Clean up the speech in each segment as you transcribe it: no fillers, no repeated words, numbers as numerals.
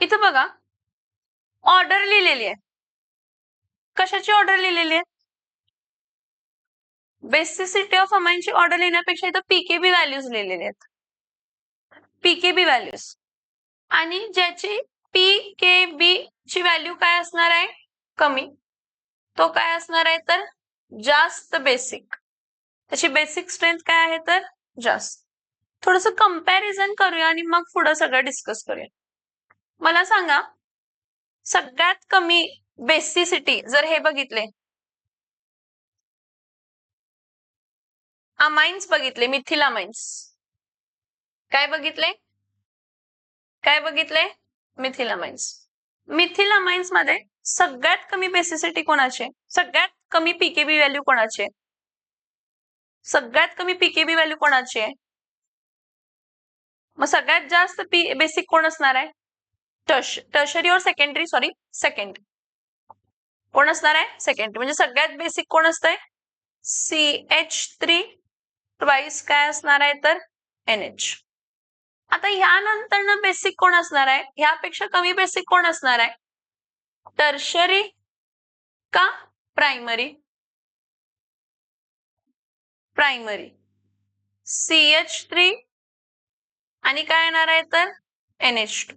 इथं बघा ऑर्डर लिहिलेली आहे. कशाची ऑर्डर लिहिलेली आहे? बेसिसिटी ऑफ अमाइनची ऑर्डर लिहिण्यापेक्षा इथं पीकेबी व्हॅल्यूज लिहिलेले आहेत. पीकेबी व्हॅल्यूज आणि ज्याची पीकेबी ची व्हॅल्यू काय असणार आहे? कमी. तो काय असणार आहे तर जास्त बेसिक. त्याची बेसिक स्ट्रेंथ काय आहे तर जास्त. थोडस कंपॅरिझन करूया आणि मग पुढे सगळं डिस्कस करूया. मला सांगा सगळ्यात कमी बेसिसिटी जर हे बघितले अमाइन्स बघितले, मिथिल अमाइन्स. काय बघितले? काय बघितले? Methyl amines. मिथिल अमाइन्स मध्ये सगळ्यात कमी बेसिसिटी कोणाची? सगळ्यात कमी पीकेबी व्हॅल्यू कोणाची? सगळ्यात कमी पीकेबी व्हॅल्यू कोणाची आहे? मग सगळ्यात जास्त बेसिक कोण असणार आहे? टर्शरी और सेकंडरी, सॉरी सेकंड. कोण असणार आहे? सेकंडरी. म्हणजे सगळ्यात बेसिक कोण असतंय? CH3 ट्वाइस काय असणार आहे तर NH. आता ह्यानंतर बेसिक कोण असणार आहे? ह्यापेक्षा कमी बेसिक कोण असणार आहे? टर्शरी का प्रायमरी? प्रायमरी. CH3 आणि काय येणार आहे तर NH2.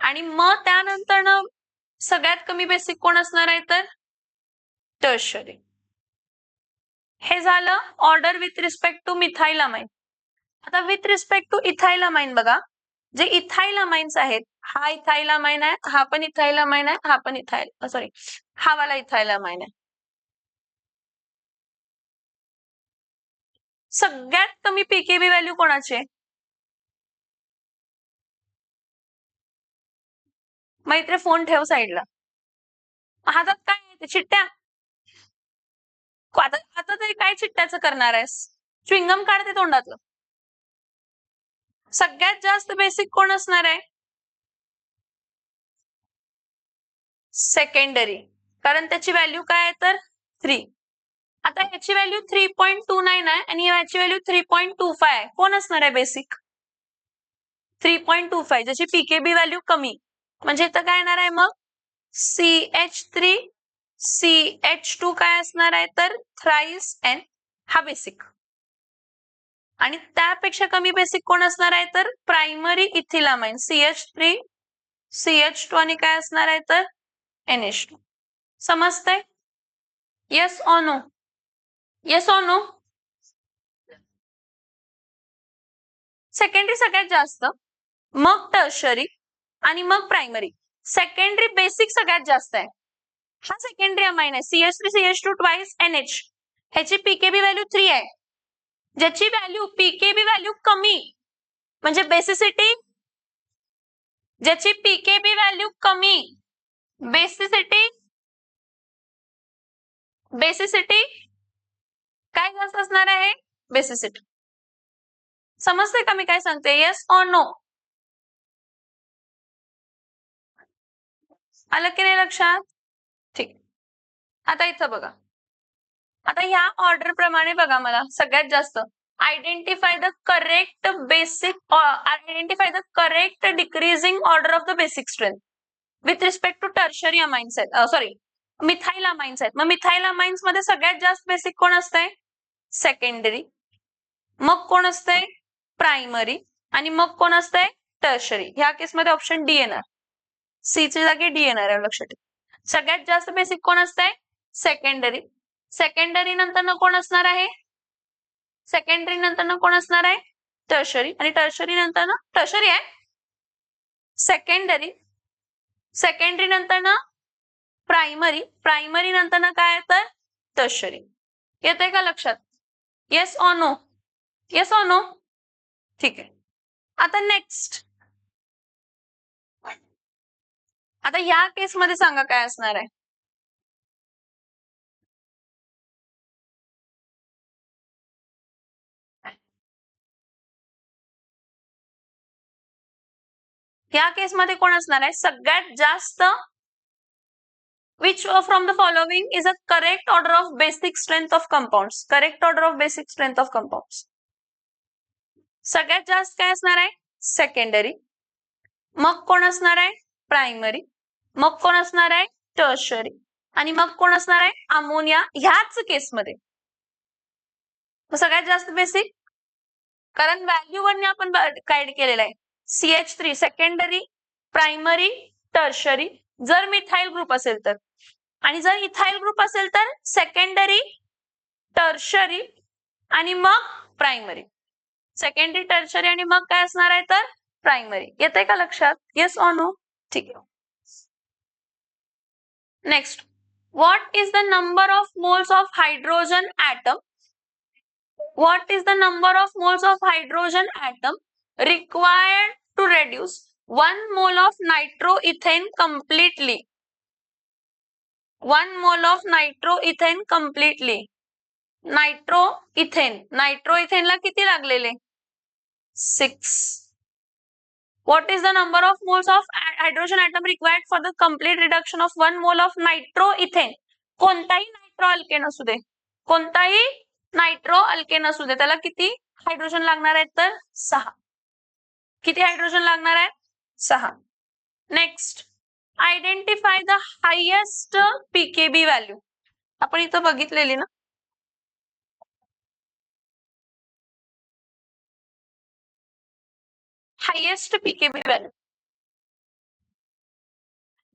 आणि मग त्यानंतर सगळ्यात कमी बेसिक कोण असणार आहे तर टर्शरी. हे झालं ऑर्डर विथ रिस्पेक्ट टू मिथाइलामाइन. आता विथ रिस्पेक्ट टू इथाइलामाइन बघा, जे इथाइलामाइन्स आहेत, हा इथाइलामाइन आहे, हा पण इथाइलामाइन आहे, हा पण सॉरी हा वाला इथाइलामाइन आहे. सगळ्यात कमी पीकेबी व्हॅल्यू कोणाची आहे? मैत्रे फोन ठेव साईडला. हातात काय आहे? चिट्ट्या. आता तरी काय चिट्ट्याचं करणार आहेस? च्विंगम काढते तोंडातलं. सगळ्यात जास्त बेसिक कोण असणार आहे? सेकंडरी. कारण त्याची व्हॅल्यू काय आहे तर 3. आता ह्याची व्हॅल्यू 3.29 आहे आणि ह्याची व्हॅल्यू 3.25 आहे. कोण असणार आहे बेसिक? 3.25. ज्याची पीकेबी व्हॅल्यू कमी. म्हणजे इथं काय येणार आहे मग? CH3 CH2 काय असणार आहे तर थ्राइस N हा बेसिक. आणि त्यापेक्षा कमी बेसिक कोण असणार आहे तर प्रायमरी इथिलामाइन CH3 CH2 आणि काय असणार आहे तर NH2. समजतंय? Yes or no? Yes or no? Secondary सगळ्यात जास्त, मग टर्शरी आणि मग प्रायमरी. सेकंडरी बेसिक सगळ्यात जास्त आहे. हा सेकंडरी अमाइन आहे CH3 CH2 ट्वाइस NH. ह्याची पीकेबी व्हॅल्यू 3 आहे. ज्याची व्हॅल्यू पीकेबी व्हॅल्यू कमी म्हणजे बेसिसिटी, ज्याची पीकेबी व्हॅल्यू कमी बेसिसिटी काय जास्त असणार आहे? बेसिसिटी. समजते का मी काय सांगते? Yes or no? आलं की नाही लक्षात? ठीक. आता इथं बघा, आता ह्या ऑर्डर प्रमाणे बघा, मला सगळ्यात जास्त identify the correct basic identify the correct decreasing order of the basic strength with respect to tertiary amines आहेत, सॉरी मिथाइल अमाइन्स आहेत. मग मिथाइल अमाइन्स मध्ये सगळ्यात जास्त बेसिक कोण असतंय? सेकंडरी. मग कोण असतंय? प्रायमरी. आणि मग कोण असतंय? टर्शरी. ह्या केसमध्ये ऑप्शन डी येणार. सी ची जागी डी येणार आहे, लक्षात ठेवा. सगळ्यात जास्त बेसिक कोण असतंय? सेकंडरी. सेकंडरी नंतर कोण असणार आहे? सेकंडरी नंतर कोण असणार आहे? टर्शरी. आणि टर्शरी नंतर टर्शरी आहे, सेकंडरी. सेकंडरी नंतर प्रायमरी. प्रायमरी नंतर काय तर टर्शरी. येतंय का लक्षात? Yes or no? Yes or no? ठीक आहे. आता नेक्स्ट, आता या केसमध्ये सांगा काय असणार आहे? या केसमध्ये कोण असणार आहे? सगळ्यात जास्त which from the following is a correct order of basic strength of compounds? Correct order of basic strength of compounds. सगळ्यात जास्त काय असणार आहे? सेकंडरी. मग कोण असणार आहे प्रायमरी, मग कोण असणार आहे टर्शरी, आणि मग कोण असणार आहे अमोनिया ह्याच केसमध्ये. सगळ्यात जास्त बेसिक, कारण व्हॅल्यू वरने आपण गाईड केलेला आहे. CH3 सेकंडरी, प्रायमरी, टर्शरी जर मिथाइल ग्रुप असेल तर, आणि जर इथाइल ग्रुप असेल तर सेकंडरी, टर्शरी आणि मग प्रायमरी. सेकंडरी, टर्शरी आणि मग काय असणार आहे तर प्रायमरी. येतंय का लक्षात? Yes or no? ठीक आहे. Next, what is the number of moles of hydrogen atom? What is the number of moles of hydrogen atom required to reduce 1 mole of nitroethane completely? 1 mole of nitroethane completely. Nitroethane ला किती लागलेले? 6. What is the number of moles of hydrogen atom required for the complete reduction of 1 mole of nitroethane? कोणताही nitro alkane असू दे, कोणताही nitro alkane असू दे, त्याला किती hydrogen लागणार आहेत तर 6. किती हायड्रोजन लागणार आहेत? 6. Next, identify the highest pKb value. आपण इथं बघितलेली ना, हायेस्ट पीकेबी व्हॅल्यू,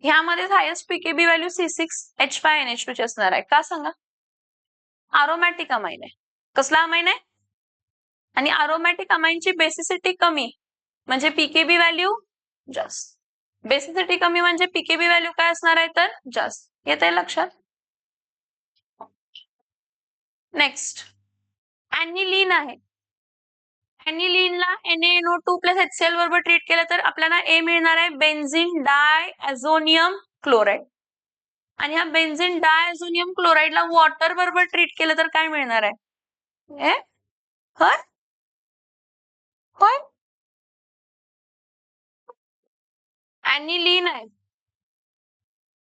ह्यामध्ये हायेस्ट पीकेबी व्हॅल्यू C6H5NH2 ची असणार आहे. का सांगा? अरोमॅटिक अमाइन आहे. कसला अमाइन आहे? आणि अरोमॅटिक अमाइनची बेसिसिटी कमी म्हणजे पीकेबी व्हॅल्यू जास्त. बेसिसिटी कमी म्हणजे पीकेबी व्हॅल्यू काय असणार आहे तर जास्त. येतंय लक्षात? नेक्स्ट, ॲनिलीन आहे. ॲनिलीनला NaNO2 प्लस HCl बरोबर ट्रीट केलं तर आपल्याला A मिळणार आहे बेन्झीन डायॲझोनियम क्लोराईड. आणि ह्या बेन्झीन डायॲझोनियम क्लोराईडला वॉटर बरोबर ट्रीट केलं तर काय मिळणार आहे? होय होय, ॲनिलीन आहे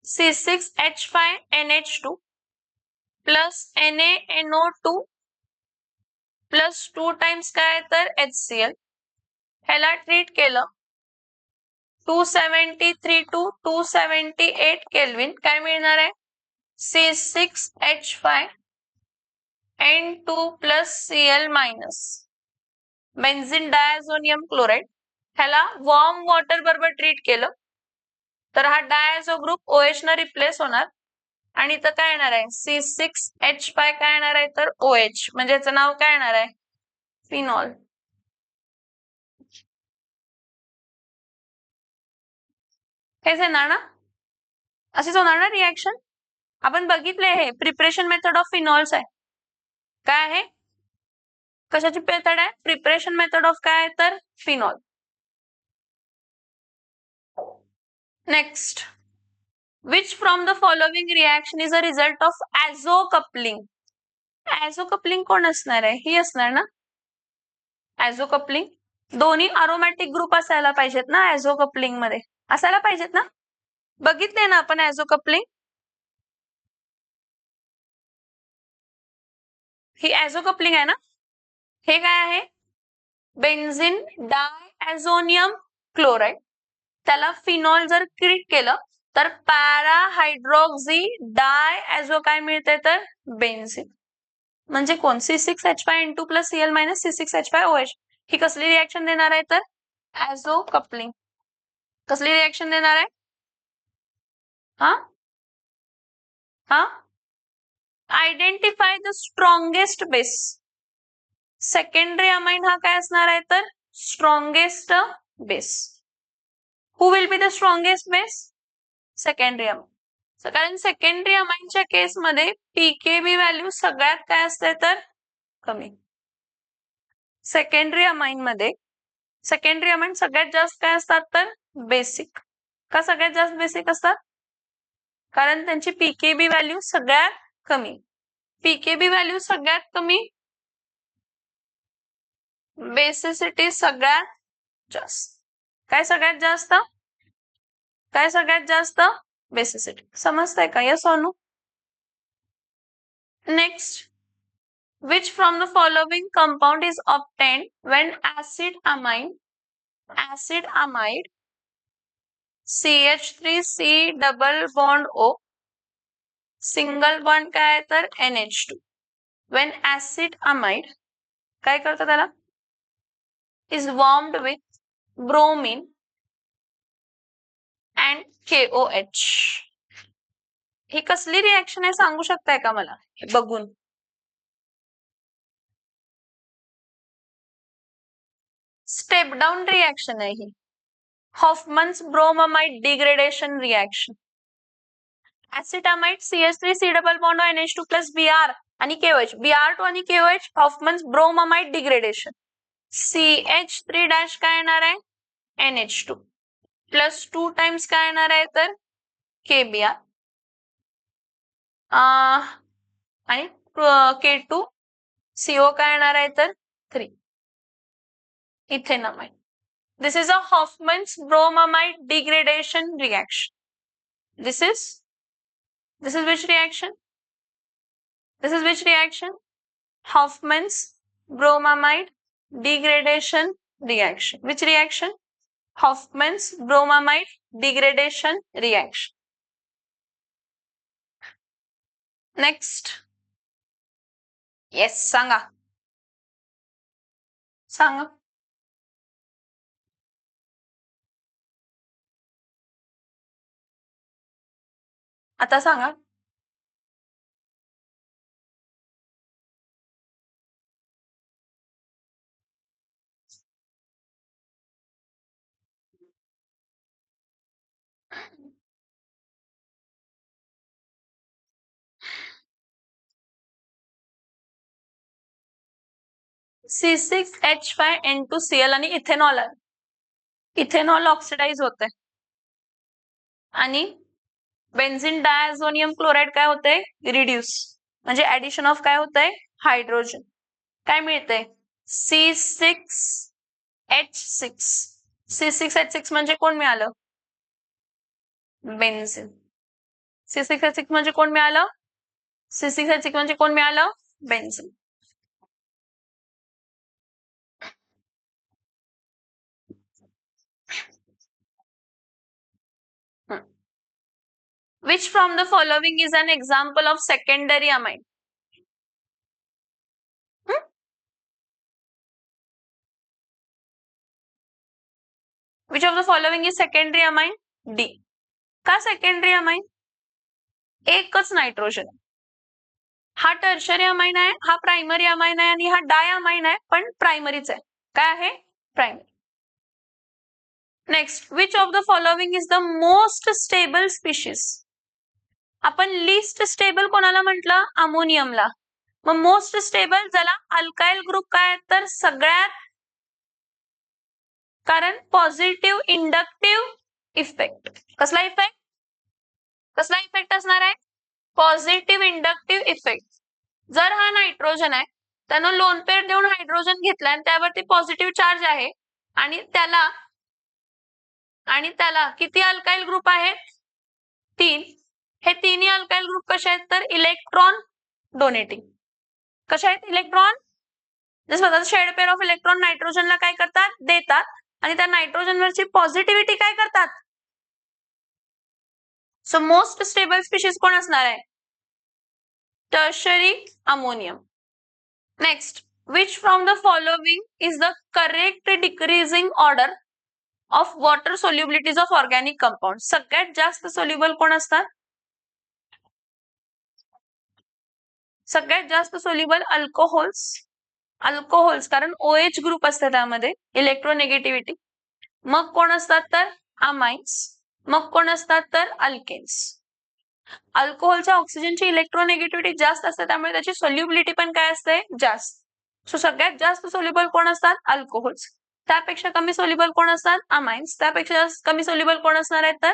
C6H5NH2 plus NaNO2 plus 2 times काय तर HCl. ह्याला ट्रीट केलं 273 to 278 केल्विन, काय मिळणार आहे C6H5N2 plus Cl minus benzene diazonium chloride. ह्याला वॉर्म वॉटर बरोबर ट्रीट केलं तर हा डायॲझो ग्रुप OH न रिप्लेस होणार आणि इथं काय येणार आहे C6H5 काय येणार आहे तर OH, म्हणजे याचं नाव काय येणार आहे फिनॉल. हेच येणार ना, अशीच होणार ना रिॲक्शन. आपण बघितले हे प्रिपरेशन मेथड ऑफ फिनॉल्स आहे. काय आहे? कशाची मेथड आहे? प्रिपरेशन मेथड ऑफ काय आहे तर phenol. Next, which from the following reaction is a result of azo coupling? azo coupling कोण असणार आहे? ही असणार ना azo coupling. दोन्ही अरोमॅटिक ग्रुप असायला पाहिजेत ना azo coupling मध्ये, असायला पाहिजेत ना. बघितले ना आपण azo coupling. ही azo coupling आहे ना. हे काय आहे? बेन्झीन डायॲझोनियम क्लोराईड, त्याला फिनॉल जर ट्रीट केलं तर पॅराहायड्रॉक्सी डायॲझो काय मिळते तर बेन्झीन. म्हणजे कोण? C6H5N2 plus Cl minus C6H5OH. ही कसली रिॲक्शन देणार आहे तर ॲझो कपलिंग. कसली रिॲक्शन देणार आहे? हा, identify the strongest base. Secondary amine हा काय असणार आहे तर strongest base. Who will be the strongest base? Secondary amine. कारण सेकंडरी अमाइनच्या केसमध्ये पीकेबी व्हॅल्यू सगळ्यात काय असते तर कमी. सेकंडरी अमाइन मध्ये सेकंडरी अमाइन सगळ्यात जास्त काय असतात तर बेसिक. का सगळ्यात जास्त बेसिक असतात? कारण त्यांची पीकेबी व्हॅल्यू सगळ्यात कमी. पीकेबी व्हॅल्यू सगळ्यात कमी, बेसिसिटी सगळ्यात जास्त. काय सगळ्यात जास्त? काय सगळ्यात जास्त? बेसिसिटी. समजतंय का? Yes or no? Next, which from the following compound is obtained when acid amide CH3C double bond O, single bond काय आहे तर NH2. When acid amide काय करतं त्याला, is warmed with bromine and KOH. ही कसली reaction आहे सांगू शकताय का मला बघून? स्टेप डाउन रिएक्शन आहे ही. Hofmann's bromamide degradation reaction. Acetamide CH3C double bond NH2 plus Br आणि KOH. Br2 आणि KOH Hofmann's bromamide degradation. CH3 dash काय येणार आहे NH2 प्लस 2 टाइम्स काय येणार आहे तर KBr आणि K2 CO काय येणार आहे तर 3 ethanamide. This is a Hofmann's bromamide degradation reaction. This is which reaction? This is which reaction? Hofmann's bromamide degradation reaction. Which reaction? Hofmann's bromamide degradation reaction. Next. Yes, सांगा. सांगा. आता सांगा. C6H5N2Cl आणि ethanol आहे. इथेनॉल ऑक्सिडाइज होते आणि benzene diazonium chloride काय होते रिड्यूस, म्हणजे ऍडिशन ऑफ काय होतंय हायड्रोजन. काय मिळते C6H6. C6H6 म्हणजे कोण मिळालं बेन्झीन. C6H6 म्हणजे कोण मिळालं C6H6 म्हणजे कोण मिळालं benzene. Which from the following is an example of secondary amine? Which of the following is secondary amine? D. का secondary amine? एकच नायट्रोजन. हा टर्शरी अमाइन आहे, हा प्रायमरी अमाइन आहे आणि हा डाय अमाइन आहे, पण प्रायमरीच आहे. काय आहे primary. Next, which of the following is the most stable species? आपण लिस्ट स्टेबल कोणाला म्हटलं अमोनियमला. मग मोस्ट स्टेबल ज्याला अल्काइल ग्रुप काय तर सगळ्यात, कारण पॉझिटिव्ह इंडक्टिव्ह इफेक्ट. कसला इफेक्ट, कसला इफेक्ट असणार आहे पॉझिटिव्ह इंडक्टिव्ह इफेक्ट. जर हा नायट्रोजन आहे त्यानं लोन पेअर देऊन हायड्रोजन घेतला आणि त्यावरती पॉझिटिव्ह चार्ज आहे आणि त्याला किती अल्काइल ग्रुप आहेत 3. हे तिन्ही अल्काइल ग्रुप कसे आहेत तर इलेक्ट्रॉन डोनेटिंग. कसे आहेत इलेक्ट्रॉन, जसं शेड पेअर ऑफ इलेक्ट्रॉन नायट्रोजनला काय करतात देतात आणि त्या नायट्रोजनवरची पॉझिटिव्हिटी काय करतात. सो मोस्ट स्टेबल स्पीशीज कोण असणार आहे tertiary ammonium. Next, which from the following is the correct decreasing order of water solubilities of organic compounds? सगळ्यात जास्त सोल्युबल कोण असतात, सगळ्यात जास्त सोल्युबल अल्कोहोल्स कारण OH ग्रुप असतात त्यामध्ये इलेक्ट्रोनेगेटिव्हिटी. मग कोण असतात तर अमाइन्स, मग कोण असतात तर अल्केन्स. अल्कोहोलच्या ऑक्सिजनची इलेक्ट्रोनेगेटिव्हिटी जास्त असते त्यामुळे त्याची सोल्युबिलिटी पण काय असते जास्त. सो सगळ्यात जास्त सोल्युबल कोण असतात अल्कोहोल्स, त्यापेक्षा कमी सोल्युबल कोण असतात अमाइन्स, त्यापेक्षा कमी सोल्युबल कोण असणार आहेत तर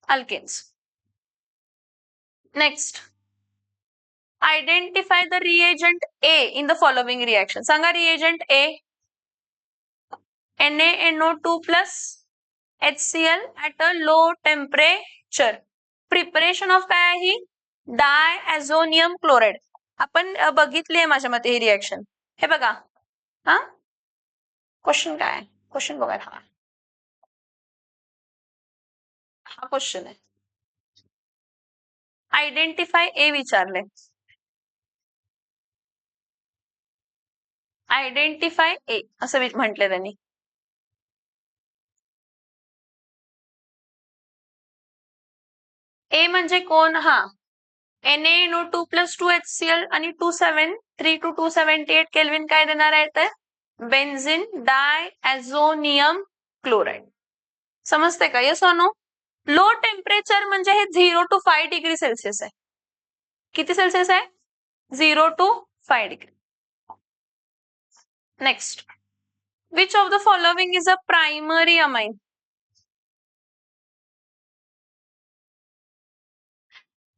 alkenes. Next, identify the reagent A in the following reaction. सांगा reagent A. NaNO2 plus HCl at a low temperature. Preparation of काय आहे डायॲझोनियम क्लोराइड. आपण बघितली आहे माझ्या मते ही रिएक्शन. हे बघा हा क्वेश्चन काय आहे, क्वेश्चन बघा हा हा क्वेश्चन आहे. आयडेंटिफाय ए विचारले. आयडेंटिफाय ए असं म्हटलंय त्यांनी. ए म्हणजे कोण? हा Na2 + 2HCl आणि 273 केल्विन काय देणार आहे तर बेन्झिन डायॲझोनियम क्लोराईड. समजते का? येस और नो? लो टेम्परेचर म्हणजे हे 0 to 5 डिग्री सेल्सिअस आहे. किती सेल्सिअस आहे? 0 to 5 degree. Next, which of the following is a primary amine?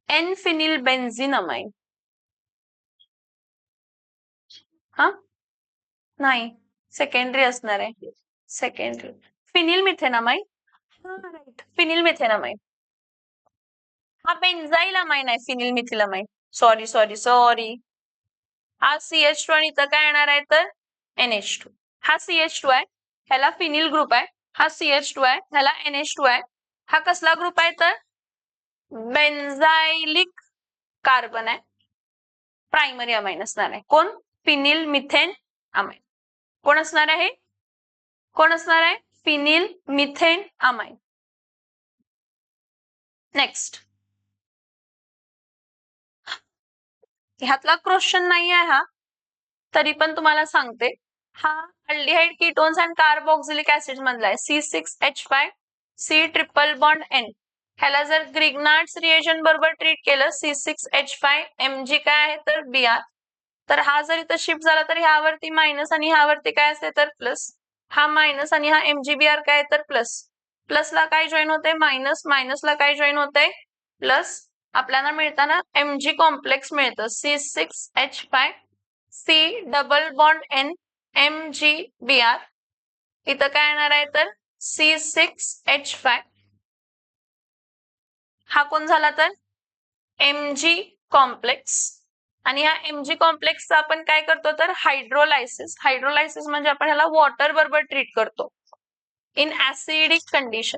N-phenylbenzenamine. हा नाही, सेकंडरी असणार आहे. सेकंडरी फिनिलमिथेनामाइन. हा राईट, फिनिलमिथेनामाइन. हा बेन्झाइल अमाइन आहे, फिनिलमिथिलामाइन. Sorry sorry sorry. हा CH2 आणि इथं काय येणार आहे तर NH2. हा CH2 आहे, ह्याला फिनिल ग्रुप आहे. हा CH2 आहे, ह्याला NH2 आहे. हा कसला ग्रुप आहे तर बेन्झाइलिक कार्बन आहे. प्रायमरी अमाइन असणार आहे. कोण? Phenyl methane amine. कोण असणार आहे? कोण असणार आहे? Phenyl methane amine. नेक्स्ट, ह्यातला क्वेश्चन नाही आहे हा, तरी पण तुम्हाला सांगते. हा aldehyde ketones and carboxylic acid मधला आहे. C6H5 C triple bond N. ह्याला जर ग्रिग्नार्ड्स रिएजन बरोबर ट्रीट केलं, C6H5 Mg काय आहे तर Br. तर हा जर इथं शिफ्ट झाला तर ह्यावरती मायनस आणि ह्यावरती काय असते तर प्लस. हा मायनस आणि हा MgBr काय तर प्लस. प्लसला काय जॉईन होते? मायनस. मायनसला काय जॉईन होते? प्लस. आपल्याला मिळताना Mg कॉम्प्लेक्स मिळतं. C6H5 C double bond N MgBr. इथं काय येणार आहे तर C6H5. हा कोण झाला तर Mg कॉम्प्लेक्स. आणि हा Mg कॉम्प्लेक्सचा आपण काय करतो तर हायड्रोलायसिस. हायड्रोलायसिस म्हणजे आपण ह्याला वॉटर बरोबर ट्रीट करतो इन ऍसिडिक कंडिशन.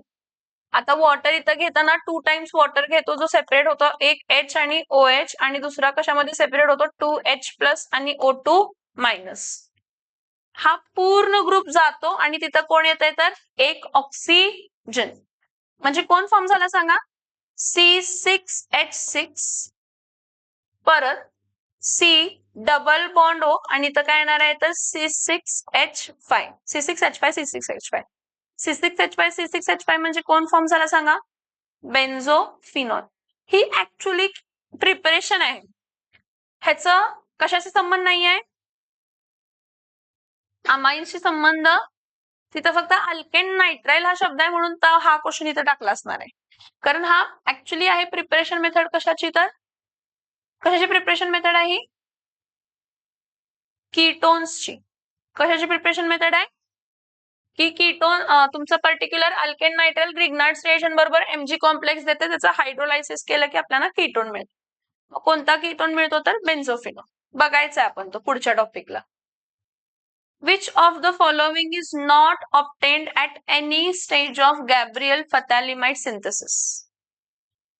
आता वॉटर इथं घेताना 2 टाइम्स वॉटर घेतो, जो सेपरेट होतो एक H आणि OH, आणि दुसरा कशामध्ये सेपरेट होतो 2H+ आणि O2-. हा पूर्ण ग्रुप जातो आणि तिथं कोण येतंय तर एक ऑक्सिजन. म्हणजे कोण फॉर्म झाला सांगा? C6H6 परत C डबल बॉन्ड O आणि इथं काय येणार आहे तर C6H5. C6H5 म्हणजे कोण फॉर्म झाला सांगा? बेन्झोफिनॉल. ही ऍक्च्युली प्रिपरेशन आहे, ह्याचं कशाशी संबंध नाही आहे, अमाइनशी संबंध. तिथं फक्त अल्केन नायट्राइल हा शब्द आहे म्हणून हा क्वेश्चन इथं टाकला असणार आहे. कारण हा ऍक्च्युली आहे प्रिपरेशन मेथड कशाची तर कशाची प्रिपरेशन मेथड आहे? कीटोन्सची. कशाची प्रिपरेशन मेथड आहे? की कीटोन तुमचं particular alkane nitrile Grignard's reaction बरोबर Mg कॉम्प्लेक्स देते, त्याचं हायड्रोलायसिस केलं की आपल्याला कीटोन मिळतो. कोणता कीटोन मिळतो तर बेन्झोफिनॉल. बघायचं आहे आपण तो पुढच्या टॉपिकला. Which of the following is not obtained at any stage of Gabriel phthalimide synthesis?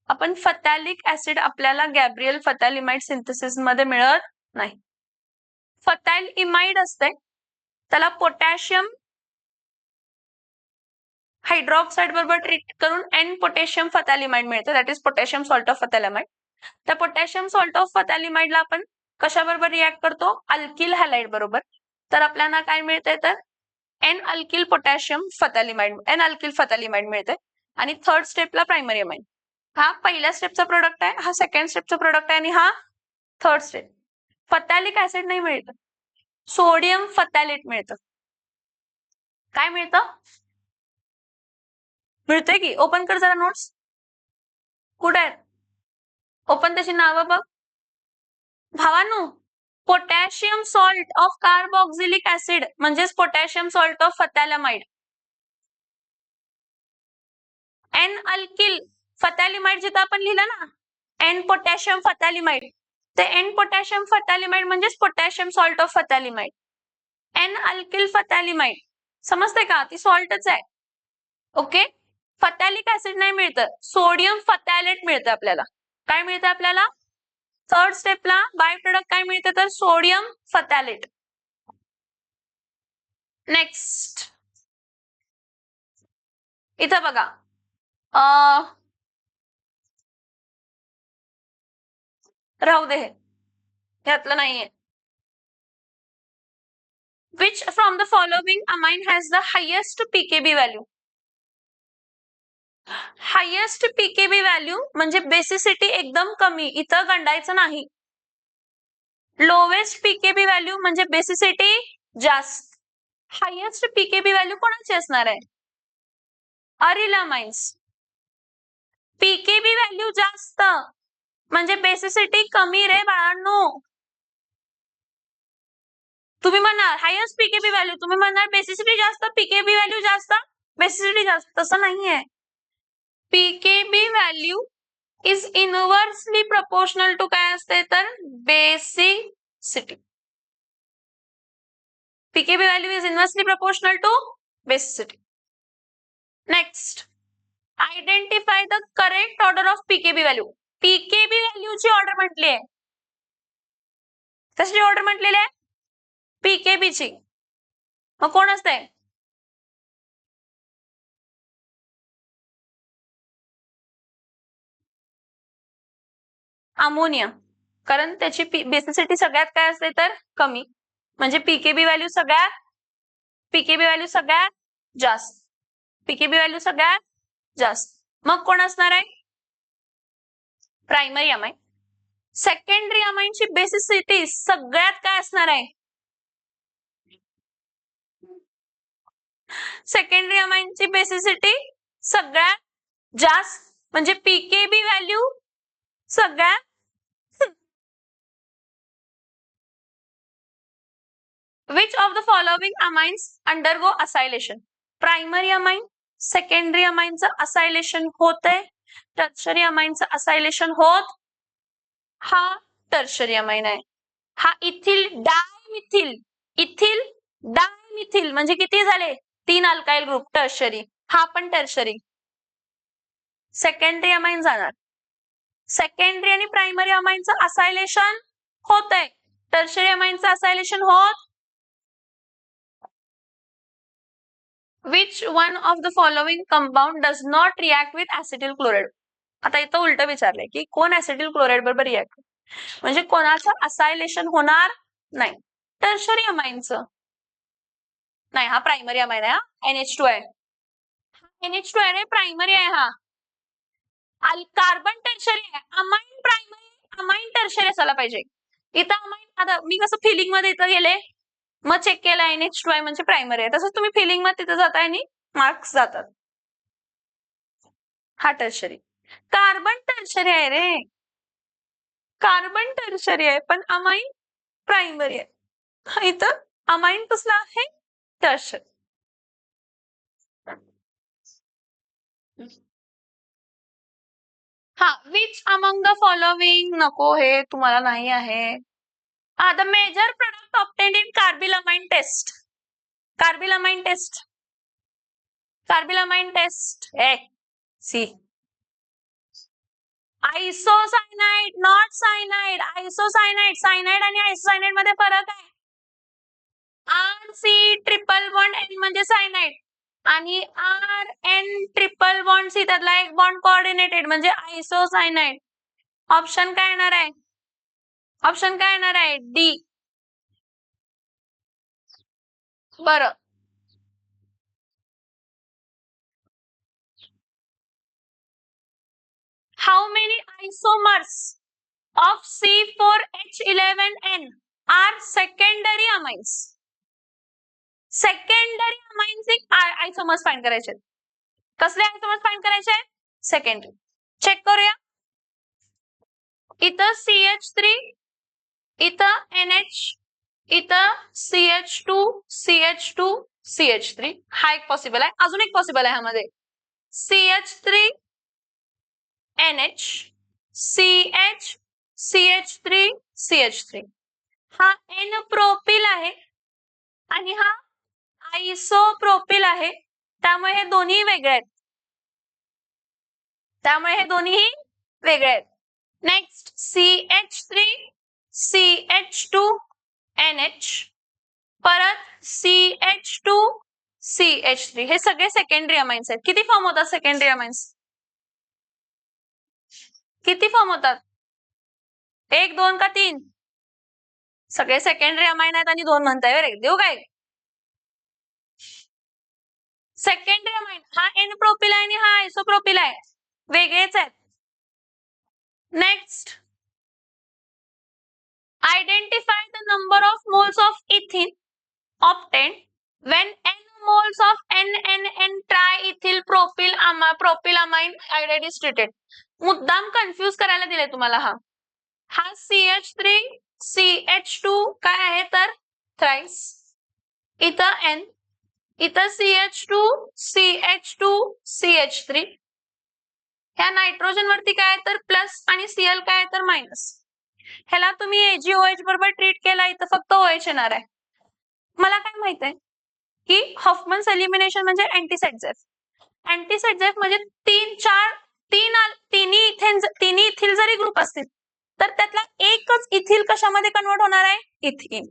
आपण फथॅलिक ऍसिड आपल्याला गॅब्रियल फथॅलिमाइड सिंथेसिस मध्ये मिळत नाही. फथॅलिमाइड असते, त्याला पोटॅशियम हायड्रॉक्साइड बरोबर ट्रीट करून N पोटॅशियम फथॅलिमाइड मिळते, that is potassium salt of phthalimide. त्या पोटॅशियम सॉल्ट ऑफ फथॅलिमाइडला आपण कशा बरोबर रिॲक्ट करतो? अल्किल हॅलाइड बरोबर. तर आपल्याला काय मिळते तर N alkyl potassium phthalimide, N alkyl phthalimide मिळते. आणि थर्ड स्टेपला प्रायमरी अमाइन. हा पहिल्या स्टेपचा प्रोडक्ट आहे, हा सेकंड स्टेपचा प्रोडक्ट आहे आणि हा थर्ड स्टेप. फथॅलिक ऍसिड नाही मिळतं, सोडियम फथॅलेट मिळतं. काय मिळतं? मिळतंय की. ओपन कर जरा नोट्स. कुठे आहेत? ओपन त्याची नावं बघ भावानो. Potassium salt of carboxylic acid म्हणजेच potassium salt of phthalimide. N alkyl phthalimide जिथं आपण लिहिलं ना N पोटॅशियम फथॅलिमाइड, ते N पोटॅशियम फथॅलिमाइड म्हणजेच potassium salt of phthalimide. N alkyl phthalimide समजते का? ती सॉल्टच आहे. ओके. फॅटॅलिक ऍसिड नाही मिळतं, सोडियम फॅटॅलेट मिळतं आपल्याला. काय मिळतं आपल्याला? थर्ड स्टेपला बाय प्रोडक्ट काय मिळतं तर सोडियम फॅटॅलेट. नेक्स्ट इथं बघा, राहू दे, यातलं नाहीये. Which from the following amine has the highest pKb value? Highest pKb value म्हणजे बेसिसिटी एकदम कमी, इथं गंडायचं नाही. लोवेस्ट पीकेबी व्हॅल्यू म्हणजे बेसिसिटी जास्त. हायेस्ट पीकेबी व्हॅल्यू कोणाची असणार आहे? अरिलामाइन्स. पीकेबी व्हॅल्यू जास्त म्हणजे बेसिसिटी कमी रे बाळांनो. तुम्ही म्हणणार हायेस्ट पीकेबी व्हॅल्यू, तुम्ही म्हणणार बेसिसिटी जास्त, पीकेबी व्हॅल्यू जास्त, बेसिसिटी जास्त. तसं नाहीये. PKb value is inversely proportional to काय असते तर basicity. PKb value is inversely proportional to basicity. Next, identify the correct order of pKb value. पीकेबी व्हॅल्यूची ऑर्डर म्हटली आहे. कशाची ऑर्डर म्हटलेली आहे? पीकेबीची. मग कोण असते? अमोनिया. कारण त्याची बेसिसिटी सगळ्यात काय असते तर कमी, म्हणजे पीकेबी व्हॅल्यू सगळ्यात जास्त. पीकेबी व्हॅल्यू सगळ्यात जास्त. मग कोण असणार आहे? Primary amine. सेकंडरी अमाइनची बेसिसिटी सगळ्यात काय असणार आहे? सेकंडरी अमाइनची बेसिसिटी सगळ्यात जास्त म्हणजे पीकेबी व्हॅल्यू सगळ्यात. Which of the following amines undergo acylation? Primary amine, secondary अमाइनचं असायलेशन होतंय, टर्शरी अमाइनचं असायलेशन होत. हा टर्शरी अमाइन आहे. हा इथिल डायमिथिल, इथिल डायमिथिल म्हणजे किती झाले? 3 अल्काइल ग्रुप टर्शरी. हा पण टर्शरी. सेकंडरी अमाइन जाणार. सेकंडरी आणि प्रायमरी अमाइनचं असायलेशन होतंय, टर्शरी अमाइनचं असायलेशन होत. Which one of the following compound does not react with acetyl chloride? आता इथं उलट विचारलंय की कोण ऍसिटिल क्लोराइड बरोबर रिॲक्ट, म्हणजे कोणाचं असायलेशन होणार नाही. टर्शरी अमाइनचं नाही, हा प्रायमरी अमाइन आहे. हा NH2 आहे. NH2 आहे रे, प्रायमरी आहे हा. कार्बन टर्शरी आहे, अमाइन प्रायमरी, अमाइन टर्शरी असायला पाहिजे. इथं अमाइन, आता मी कसं फिलिंग मध्ये इथं गेले मग चेक केला NH2 आहे म्हणजे प्रायमरी आहे, तसंच तुम्ही फिलिंग मध्ये तिथं जाताय आणि मार्क्स जातात. हा टर्शरी. कार्बन टर्शरी आहे रे, कार्बन टर्शरी आहे पण अमाइन प्रायमरी आहे. इथं अमाइन कसला आहे? टर्शरी. हा, विच अमंग द फॉलोविंग, नको हे तुम्हाला नाही आहे. The major product obtained in carbylamine test. Carbylamine test, carbylamine test C. Isocyanide, not cyanide. Isocyanide, cyanide आणि आयसोसायनाइड मध्ये फरक आहे. RC≡N म्हणजे सायनाइड आणि RN≡C त्यातला एक बॉन्ड कोऑर्डिनेटेड म्हणजे आयसोसायनाइड. ऑप्शन काय येणार आहे? ऑप्शन काय येणार आहे? डी. बरं, how many isomers of C4H11N are secondary amines? Secondary amines आयसोमर्स find करायचे. कसले आयसोमर्स फाइंड करायचे? सेकंडरी. चेक करूया. इथं CH3, इथं NH, इथं CH2, CH2, CH3. हा एक पॉसिबल आहे. अजून एक पॉसिबल आहे ह्यामध्ये CH3, NH, CH, CH3, CH3. हा N प्रोपिल आहे आणि हा आयसोप्रोपिल आहे, त्यामुळे हे दोन्ही वेगळे आहेत. त्यामुळे हे दोन्हीही वेगळे आहेत. नेक्स्ट CH3 CH2NH परत CH2 CH3 हे सगळे सेकंडरी अमाइन्स आहेत. किती फॉर्म होतात सेकंडरी अमाइन्स? किती फॉर्म होतात? 1 2 का 3? सगळे सेकंडरी अमाइन आहेत आणि 2 म्हणताय बरं. देऊ काय? सेकंडरी अमाइन हा N प्रोपिल आहे आणि हा आयसोप्रोपिल आहे, वेगळेच आहेत. Next identify the number of moles of ethene obtained when n moles of NNN triethyl propylamine iodide is treated. मुद्दाम कन्फ्यूज करायला दिले तुम्हाला. हा CH3 CH2 काय आहे तर थ्राइस, इथं N, इथं CH2 CH2 CH3. ह्या नायट्रोजन वरती काय तर प्लस आणि Cl काय तर मायनस. ह्याला तुम्ही AgOH बरोबर ट्रीट केला, इथं फक्त OH येणार आहे. मला काय माहित आहे की हॉफमन्स एलिमिनेशन म्हणजे अँटीसेटजेफ. अँटीसेटजेफ म्हणजे तिन्ही इथिल जरी ग्रुप असतील तर त्यातला एकच इथिल कशामध्ये कन्वर्ट होणार आहे? इथीन.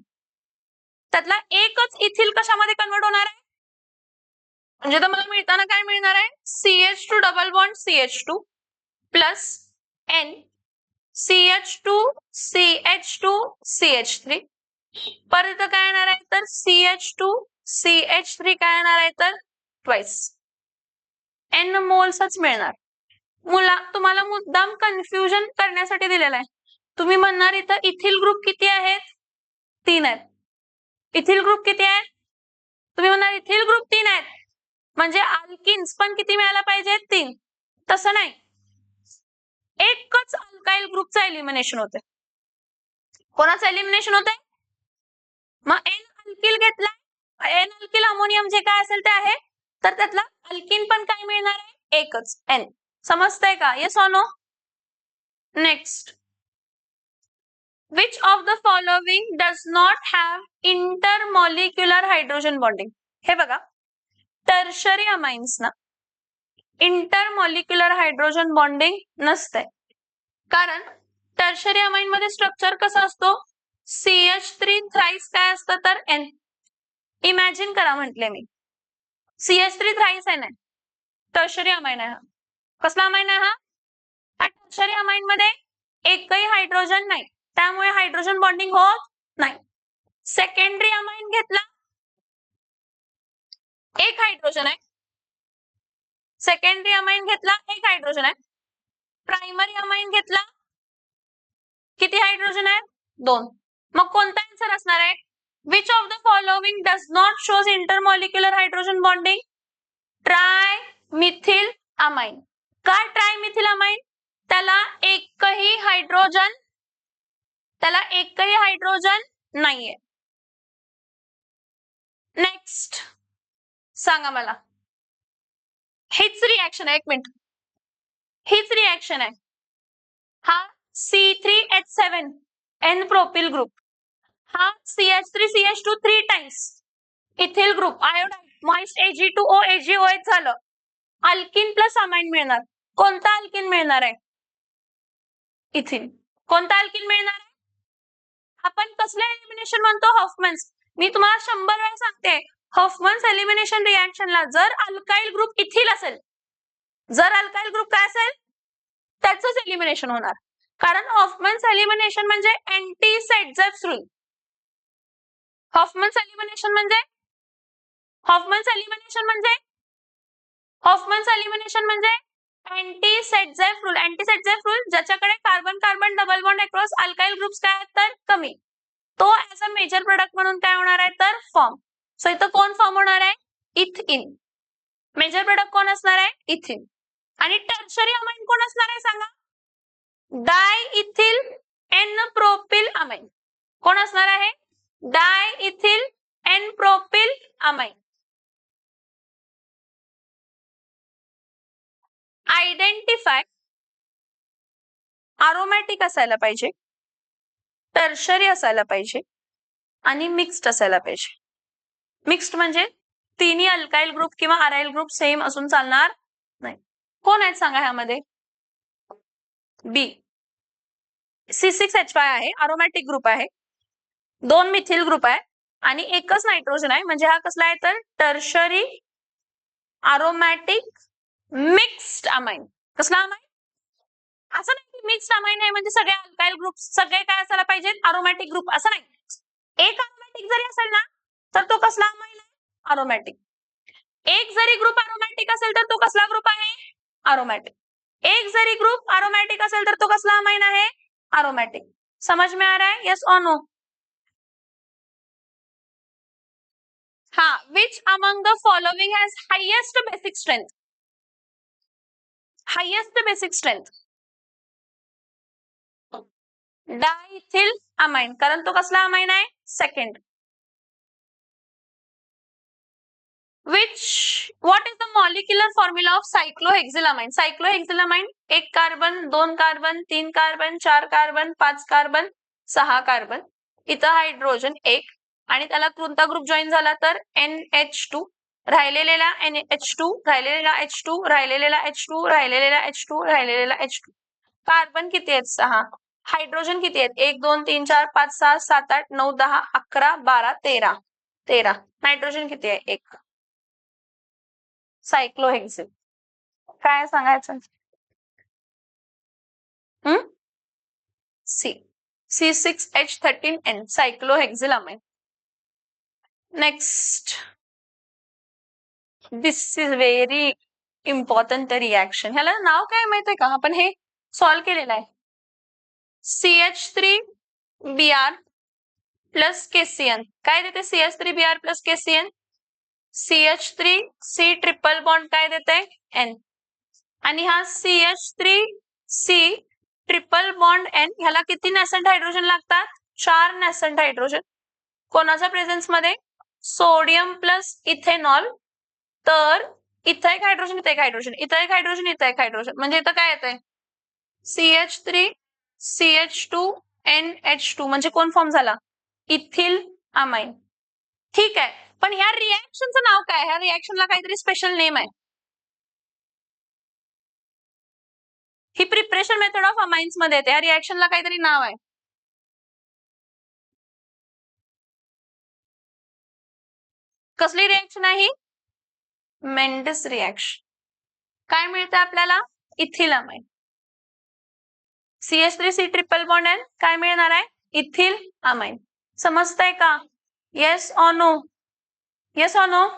त्यातला एकच इथिल कशामध्ये कन्वर्ट होणार आहे? म्हणजे तर मला मिळताना काय मिळणार आहे? CH2 double bond CH2 plus N CH2 CH2 CH3 परत काय येणार आहे तर CH2 CH3 काय येणार आहे तर ट्वाइस N मोल्सच मिळणार. तुम्हाला मुद्दाम कन्फ्युजन करण्यासाठी दिलेला आहे. तुम्ही म्हणणार इथं इथिल ग्रुप किती आहेत? 3 आहेत. इथिल ग्रुप किती आहेत? तुम्ही म्हणणार इथिल ग्रुप 3 आहेत म्हणजे अल्किन्स पण किती मिळायला पाहिजे? 3. तसं नाही, एकच अल्काइल ग्रुपचं एलिमिनेशन होते. कोणाचं एलिमिनेशन होतंय? मग N अल्किल घेतला, N अल्किल अमोनियम जे काय असेल ते आहे, तर त्यातला अल्किन पण काय मिळणार आहे? एकच N. समजतंय का? Yes or no? Next which of the following does not have intermolecular hydrogen bonding? हे बघा, टर्शरी अमाइन्स ना इंटरमॉलिक्युलर हायड्रोजन बॉन्डिंग नसते. कारण टर्शरी अमाइन मध्ये स्ट्रक्चर कसं असतो? CH3 थ्राइस काय असतं तर N. इमॅजिन करा म्हटले मी, CH3 थ्राइस N आहे, टर्शरी अमाइन आहे. कसला अमाइन आहे हा? टर्शरी अमाइन मध्ये एकही हायड्रोजन नाही, त्यामुळे हायड्रोजन बॉन्डिंग होत नाही. सेकंडरी अमाइन घेतला, एक हायड्रोजन आहे. सेकंडरी अमाइन घेतला, एक हायड्रोजन आहे. प्रायमरी अमाइन घेतला, किती हायड्रोजन आहेत? 2. मग कोणता आन्सर असणार आहे? Which of the following does not shows intermolecular hydrogen bonding? Trimethyl amine. काय ट्रायमिथिल अमाइन? त्याला एकही हायड्रोजन नाहीये. नेक्स्ट सांगा मला, हीच रिएक्शन आहे, एक मिनिट, हीच रिएक्शन आहे. हा C3H7 N प्रोपिल ग्रुप, हा CH3 CH2 3 times ethyl group iodide moist Ag2O AgOH झालं, अल्किन प्लस अमाइन मिळणार. कोणता अल्किन मिळणार आहे? इथिल. कोणता अल्किन मिळणार आहे? आपण कसलं एलिमिनेशन म्हणतो? हॉफमन्स. मी तुम्हाला 100 वेळा सांगते, हॉफमन्स एलिमिनेशन रिएक्शनला जर अल्काइल ग्रुप इथिल असेल, जर अल्काइल ग्रुप काय असेल त्याचंच एलिमिनेशन होणार. कारण हॉफमन्स एलिमिनेशन म्हणजे अँटी-सेटजेफ रूल. हॉफमन्स एलिमिनेशन म्हणजे अँटी-सेटजेफ रूल. अँटी-सेटजेफ रूल ज्याच्याकडे carbon carbon double bond across alkyl groups काय आहेत तर कमी, तो ऍज अ मेजर प्रोडक्ट म्हणून काय होणार आहे तर फॉर्म. सो इथं कोण फॉर्म होणार आहे? इथीन. मेजर प्रोडक्ट कोण असणार आहे? इथीन. आणि टर्शरी अमाइन कोण असणार आहे सांगा? डायइथिल N प्रोपिल अमाइन. कोण असणार आहे? डायइथिल N propyl amine. Identify aromatic असायला पाहिजे, टर्शरी असायला पाहिजे आणि मिक्स्ड असायला पाहिजे. मिक्स्ड म्हणजे तिन्ही अल्काइल ग्रुप किंवा अराइल ग्रुप सेम असून चालणार नाही. कोण आहेत सांगा ह्यामध्ये? बी C6H5 आहे, अरोमॅटिक ग्रुप आहे, 2 मिथिल ग्रुप आहे आणि एकच नायट्रोजन आहे, म्हणजे हा कसला आहे तर टर्शरी अरोमॅटिक मिक्स्ड अमाइन. कसला अमाइन? असं नाही की मिक्स्ड अमाइन आहे म्हणजे सगळे अल्काइल ग्रुप सगळे काय असायला पाहिजे अरोमॅटिक ग्रुप, असं नाही. एक अरोमॅटिक जरी असेल ना तर तो कसला अमाइन आहे? अरोमॅटिक. एक जरी ग्रुप अरोमॅटिक असेल तर तो कसला ग्रुप आहे? अरोमॅटिक. एक जरी ग्रुप अरोमॅटिक असेल तर तो कसला अमाइन आहे? अरोमॅटिक. समझ में आ रहा है? यस और नो? हाँ, which among the following has highest basic strength? Highest basic strength. Diethyl amine, कारण तो कसला अमाइन आहे? Second. What is the molecular formula of cyclohexylamine? Cyclohexylamine एक carbon, 2 carbon, 3 carbon, 4 carbon, 5 carbon, 6 carbon. इथं hydrogen एक आणि त्याला कोणता ग्रुप जॉईन झाला तर NH2. राहिलेला NH2, राहिलेला H2, राहिलेला H2, राहिलेला H2, राहिलेला H2. कार्बन किती आहेत? 6. हायड्रोजन किती आहेत? 1 2 3 4 5 6 7 8 9 10 11 12 13. 13. नायट्रोजन किती आहे? 1. सायक्लोहेक्सिल. काय सांगायचं? C C6H13N cyclohexylamine. Next, this is very important reaction. ह्याला नाव काय माहितीये का? आपण हे सॉल्व्ह केलेलं आहे. CH3Br प्लस KCN काय देते? CH3Br plus KCN. CH3C triple bond काय देते? N. आणि हा CH3C ट्रिपल बॉन्ड N ह्याला किती नॅसेंट हायड्रोजन लागतात? 4 नॅसेंट हायड्रोजन. कोणाच्या प्रेझेन्स मध्ये? Sodium plus ethanol. तर इथं एक हायड्रोजन, इथं एक हायड्रोजन, इथं एक हायड्रोजन, इथं एक हायड्रोजन, म्हणजे इथं काय येतंय? CH3 CH2 NH2 म्हणजे कोण फॉर्म झाला? Ethyl amine. ठीक आहे, पण ह्या रिएक्शनचं नाव काय? ह्या रिएक्शनला काहीतरी स्पेशल नेम आहे. ही प्रिपरेशन मेथड ऑफ अमाइन्स मध्ये येते. या रिएक्शनला काहीतरी नाव आहे. कसली रिएक्शन आहे ही? मेंडिस रिएक्शन. काय मिळतं आपल्याला? Ethyl amine. CH3C triple bond N काय मिळणार आहे? Ethyl amine. समजतंय का? Yes or no? Yes or no?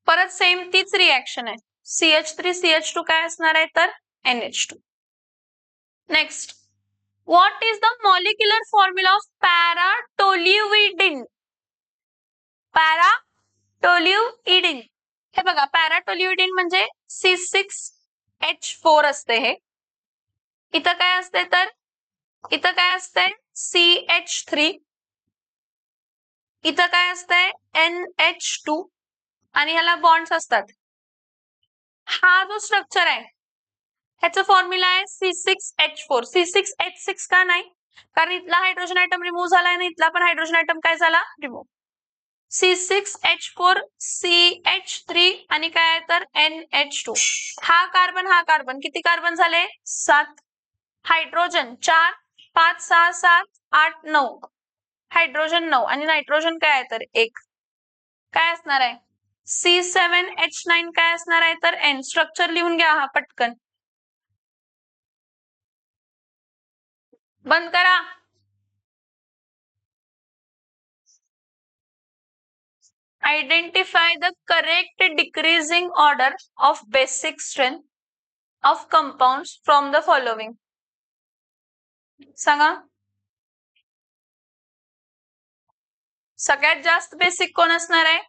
परत सेम तीच रिएक्शन आहे. CH3CH2 काय असणार आहे तर NH2. Next, what is the molecular formula of paratoluidine? Paratoluidine हे बघा, पॅराटोल्युइडिन म्हणजे C6H4 असते. हे इथं काय असते तर इथं काय असते? CH3. इथं काय असतंय? NH2 आणि ह्याला बॉन्ड्स असतात. हा जो स्ट्रक्चर आहे ह्याचा फॉर्म्युला आहे C6H4. C6H6 का नाही? कारण इथला हायड्रोजन आयटम रिमूव्ह झाला आणि इथला पण हायड्रोजन आयटम काय झाला? रिमूव्ह. C6H4 CH3 आणि काय आहे तर NH2. हा कार्बन किती कार्बन झाले? 7. हायड्रोजन 4 5 6 7 8 9. हायड्रोजन 9 आणि नायट्रोजन काय आहे तर 1. काय असणार आहे? C7H9 काय असणार आहे तर N. स्ट्रक्चर लिहून घ्या हा पटकन. बंद करा. Identify the correct decreasing order of basic strength of compounds from the following. सांगा. सगळ्यात जास्त बेसिक कोण असणार आहे?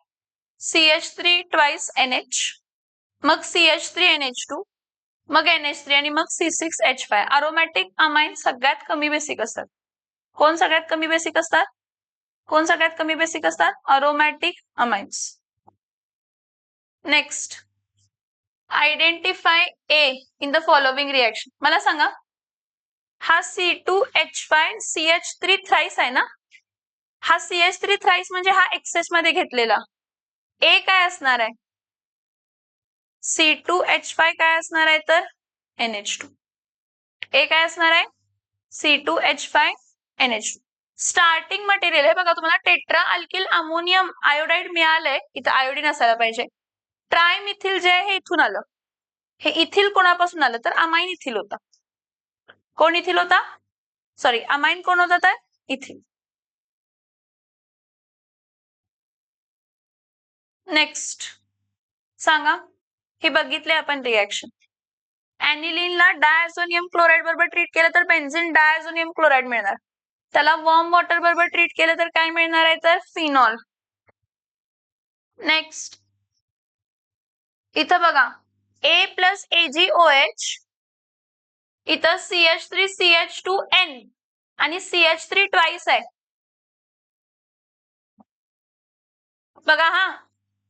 CH3 twice NH, मग CH3NH2, मग NH3 आणि मग C6H5. अरोमॅटिक अमाइन सगळ्यात कमी बेसिक असतात. कोण सगळ्यात कमी बेसिक असतात? कोण सगळ्यात कमी बेसिक असतात? Aromatic amines. Next, identify A in the following reaction. मला सांगा, हा C2H5 CH3 थ्राइस आहे ना? हा CH3 थ्राइस म्हणजे हा एक्सेस मध्ये घेतलेला. ए काय असणार आहे? C2H5 काय असणार आहे तर NH2. ए काय असणार आहे C2H5 NH2. स्टार्टिंग मटेरियल हे बघा तुम्हाला टेट्रा अल्किल अमोनियम आयोडाइड मिळालंय, इथं आयोडीन असायला पाहिजे. ट्रायमिथिल जे आहे हे इथून आलं. हे इथिल कोणापासून आलं तर अमाइन इथिल होता. कोण इथिल होता सॉरी अमाइन कोण होता तर इथिल. नेक्स्ट सांगा, हे बघितले आपण रिएक्शन. ऍनिलीनला डायझोनियम क्लोराइड बरोबर ट्रीट केलं तर बेन्झीन डायझोनियम क्लोराइड मिळणार. त्याला वॉर्म वॉटर बरोबर ट्रीट केलं तर काय मिळणार आहे तर फिनॉल. नेक्स्ट इथं बघा A प्लस AgOH, इथं CH3CH2N आणि CH3 ट्वाइस आहे. बघा हा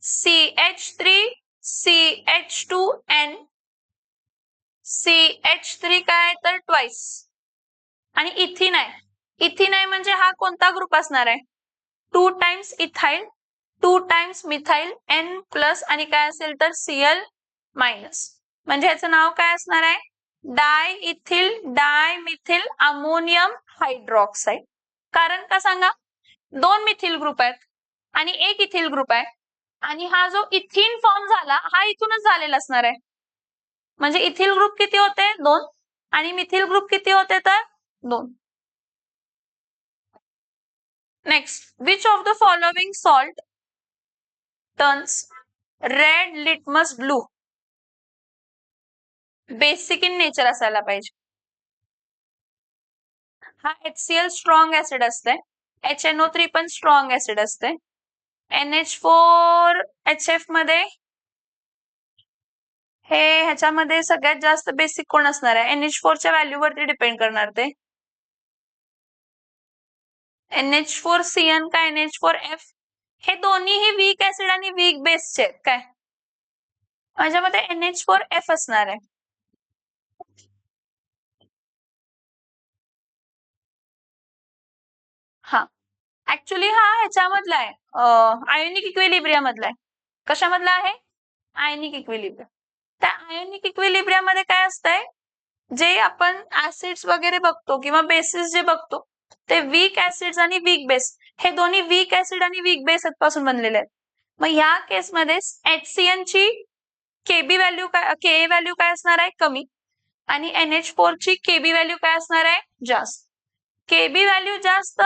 CH3CH2N CH3 काय तर ट्वाइस आणि इथिन आहे. इथिन आहे म्हणजे हा कोणता ग्रुप असणार आहे 2 times ethyl 2 times methyl N plus आणि काय असेल तर Cl मायनस. म्हणजे याचं नाव काय असणार आहे डाय इथिल डायमिथिल अमोनियम हायड्रॉक्साइड. कारण का सांगा 2 मिथिल ग्रुप आहेत आणि 1 इथिल ग्रुप आहे आणि हा जो इथिन फॉर्म झाला हा इथूनच झालेला असणार आहे. म्हणजे इथिल ग्रुप किती होते 2 आणि मिथिल ग्रुप किती होते तर 2. Next which of the following salt turns red litmus blue. Basic in nature असायला पाहिजे. हा HCl स्ट्रॉंग ऍसिड असते, HNO3 पण स्ट्रॉंग ऍसिड असते. NH4HF मध्ये हे ह्याच्यामध्ये सगळ्यात जास्त बेसिक कोण असणार आहे NH4 च्या व्हॅल्यू वरती डिपेंड करणार ते. NH4CN का NH4F हे दोन्हीही वीक ऍसिड आणि वीक बेसचे आहेत काय. माझ्यामध्ये NH4F असणार आहे. हा ऍक्च्युली हा ह्याच्यामधला आहे आयोनिक इक्विलिब्रियम मधला आहे. कशामधला आहे आयोनिक इक्विलिब्रियम. त्या आयोनिक इक्विलिब्रियम मध्ये काय असतंय जे आपण ऍसिड्स वगैरे बघतो किंवा बेसिस जे बघतो ते वीक ऍसिड्स आणि वीक बेस हे दोन्ही वीक ऍसिड आणि वीक बेस पासून बनलेले आहेत. मग ह्या केसमध्ये HCN ची केबी व्हॅल्यू काय के व्हॅल्यू काय असणार आहे कमी आणि NH4 ची केबी व्हॅल्यू काय असणार आहे जास्त. केबी व्हॅल्यू जास्त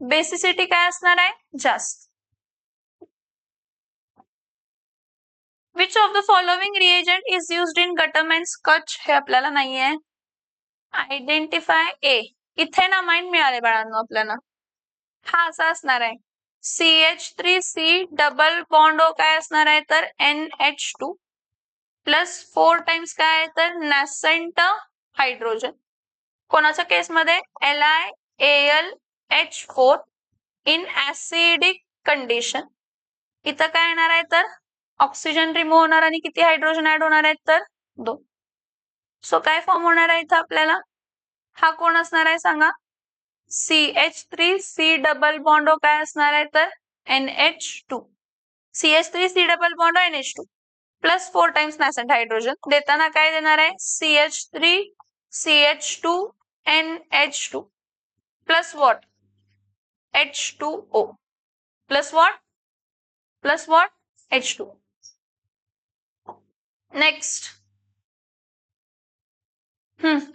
बेसिसिटी काय असणार आहे जास्त. Which of the following reagent is used in Gattermann Koch हे आपल्याला नाहीये. आयडेंटिफाय ए इथेनामाइन मिळाले बाळांनो आपल्याला. हा असा असणार आहे CH3C डबल बॉन्ड काय असणार आहे तर NH2 प्लस 4 टाइम्स काय आहे तर नॅसेंट हायड्रोजन. कोणाच्या केसमध्ये LiAlH4 इन ऍसिडिक कंडिशन. इथं काय येणार आहे तर ऑक्सिजन रिमूव्ह होणार आणि किती हायड्रोजन ऍड होणार आहेत तर 2. सो काय फॉर्म होणार आहे इथं आपल्याला हा कोण असणार आहे सांगा CH3C डबल बॉन्ड काय असणार आहे तर NH2 CH3C double bond NH2 plus 4 times nascent hydrogen देताना काय देणार आहे CH3CH2 NH2 plus what H2O plus what H2. Next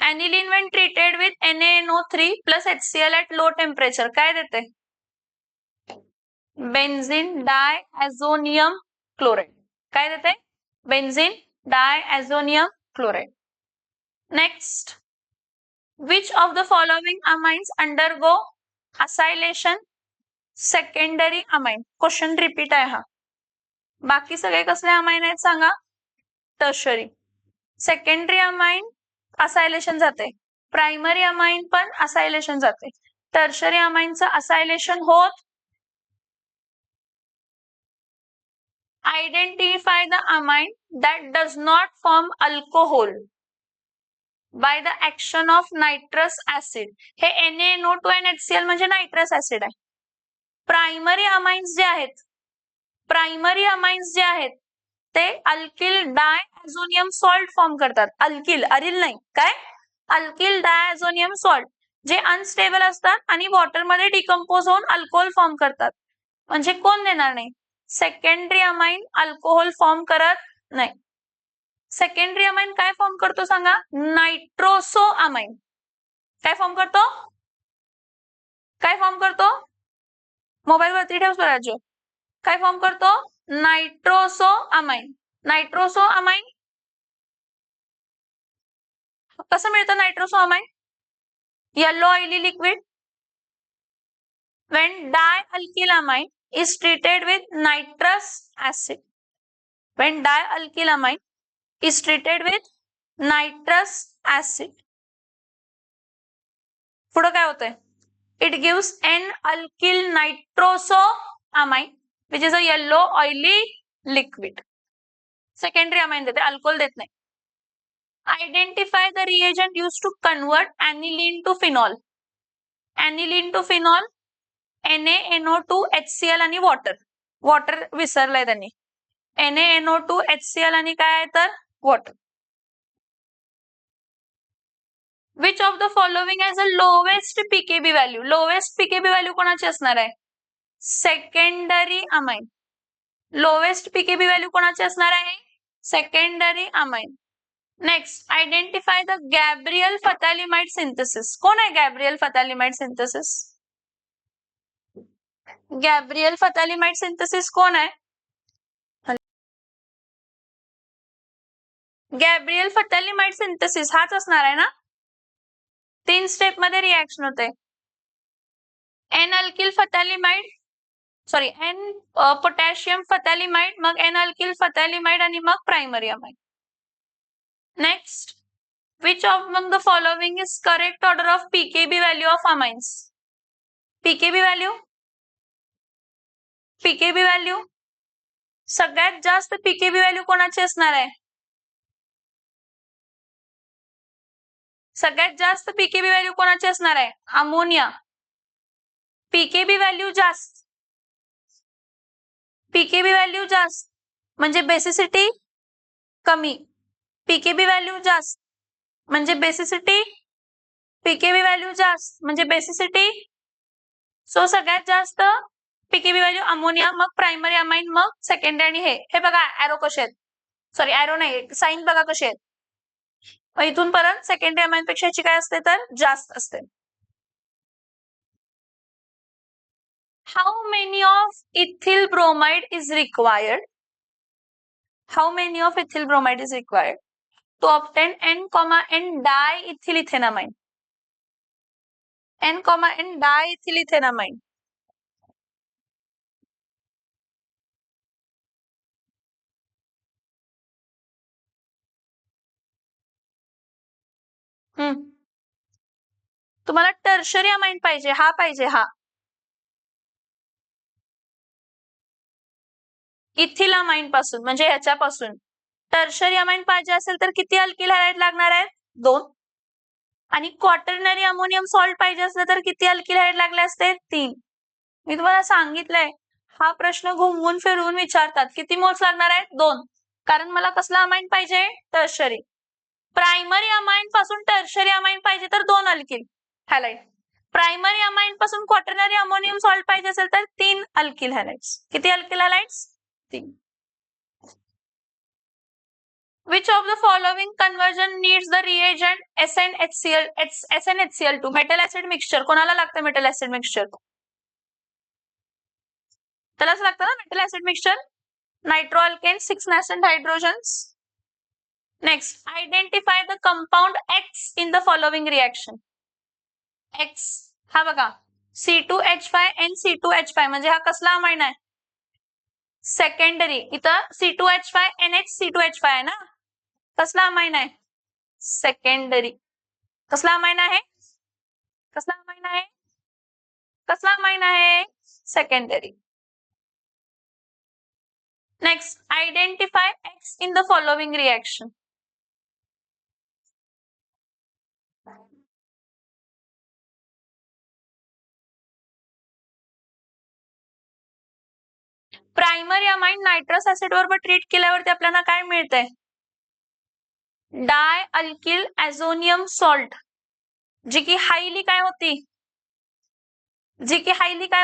aniline when treated with NaNO3 plus HCl at low temperature काय देते बेन्झीन डायॲझोनियम क्लोराइड. काय देते benzene diazonium chloride. Next which of the following amines undergo acylation secondary amine. Question repeat आहे हा. बाकी सगळे कसले amine आहेत सांगा टर्शरी. सेकंडरी अमाइन असायलेशन जाते, प्रायमरी अमाइन पण असायलेशन जाते. टर्शरी अमाइनचं असायलेशन होत. Identify the amine that does not form alcohol by the action of nitrous acid. हे NaNO2 आणि HCl म्हणजे नायट्रस ऍसिड आहे. प्रायमरी अमाइन्स जे आहेत ते अल्किल डायझोनियम सॉल्ट फॉर्म करतात. अल्किल, अरिल नाही, काय अल्किल डायझोनियम सॉल्ट, जे अनस्टेबल असतात आणि वॉटरमध्ये डिकम्पोज होऊन अल्कोहोल फॉर्म करतात. म्हणजे कोण देणार नाही? सेकंडरी अमाइन अल्कोहोल फॉर्म करत नाही. सेकंडरी अमाइन काय फॉर्म करतो सांगा? Nitroso amine. काय फॉर्म करतो? काय फॉर्म करतो? मोबाईल वरती ठेव स्वराज्य. काय फॉर्म करतो? Nitroso amine. नायट्रोसो अमाइन कसं मिळतं? Nitroso amine yellow oily liquid when dialkylamine is treated with nitrous acid. When dialkylamine is treated with nitrous acid. पुढे काय होतंय? It gives an alkyl nitrosoamine which is a yellow oily liquid. Secondary amine देते, alcohol देत नाही. Identify the reagent used to convert aniline to phenol. Aniline to phenol, NaNO2 HCl आणि water. Water विसरलंय त्यांनी. NaNO2 HCl आणि काय आहे तर water. Which of the following has the lowest pKb value? Lowest pKb value कोणाची असणार आहे? Secondary amine. Lowest pKb value कोणाची असणार आहे? Secondary amine. Next, identify the Gabriel phthalimide synthesis. कोण आहे Gabriel phthalimide synthesis? Gabriel phthalimide synthesis कोण आहे? गॅब्रियल फथॅलिमाइड सिंथेसिस हाच असणार आहे ना? 3 स्टेप मध्ये रिएक्शन होते. N alkyl phthalimide, sorry N potassium phthalimide, मग एन अल्किल फथॅलिमाइड आणि मग primary amine. Next, which among the following is correct order of pKb value of amines? pKb value, pKb value सगळ्यात जास्त pKb value कोणाची असणार आहे? सगळ्यात जास्त पीकेबी व्हॅल्यू कोणाची असणार आहे? अमोनिया. पीकेबी व्हॅल्यू जास्त, पीकेबी व्हॅल्यू जास्त म्हणजे बेसिसिटी कमी. पीकेबी व्हॅल्यू जास्त म्हणजे बेसिसिटी, पीकेबी व्हॅल्यू जास्त म्हणजे बेसिसिटी. सो सगळ्यात जास्त पीकेबी व्हॅल्यू अमोनिया, मग प्रायमरी अमाइन, मग सेकंडरी. आणि हे बघा एरो कसे आहेत, सॉरी एरो नाही, साइन बघा कसे आहेत. इथून परत सेकंडरी अमाइन पेक्षा याची काय असते तर जास्त असते. How many of ethyl bromide is required? How many of ethyl bromide is required to obtain N, N diethylethanamine? N, N diethylethanamine. तुम्हाला टर्शरी अमाइन पाहिजे, हा पाहिजे, हा इथिल अमाइन पासून म्हणजे ह्याच्यापासून. टर्शरी अमाइन पाहिजे असेल तर किती अल्किल हॅलाइड लागणार आहेत? 2. आणि क्वाटर्नरी अमोनियम सॉल्ट पाहिजे असलं तर किती अल्किल हॅलाइड लागले असते? 3. मी तुम्हाला सांगितलंय, हा प्रश्न घुमवून फिरवून विचारतात. किती मोल्स लागणार आहेत? 2. कारण मला कसला अमाइन पाहिजे? टर्शरी. प्रायमरी अमाइन पासून टर्शरी अमाइन पाहिजे तर 2 अल्किल हॅलाइड. प्रायमरी अमाइन पासून क्वाटर्नरी अमोनियम सॉल्ट पाहिजे असेल तर 3 अल्किल हॅलाइड्स. किती alkyl हॅलाइड्स? 3. Which of the following conversion needs the reagent SnHCl, SnHCl2? Metal acid mixture कोणाला लागतं? मेटल ऍसिड मिक्सचर त्यालाच लागतं ना metal acid mixture. Nitroalkane 6 nascent hydrogens. Next, identify the compound X in the following reaction. X हा बघा C2H5NC2H5 म्हणजे हा कसला अमाइन आहे? सेकंडरी. इथं C2H5NH2H5 आहे ना, कसला अमाइन आहे? सेकंडरी. कसला अमाइन आहे? कसला अमाइन आहे? कसला अमाइन आहे? Secondary. Next, identify X in the following reaction. Primary amine nitrous acid बरोबर ट्रीट केल्यावरती आपल्याला काय मिळतंय? डाय अल्किल ॲझोनियम सॉल्ट, जी की हायली काय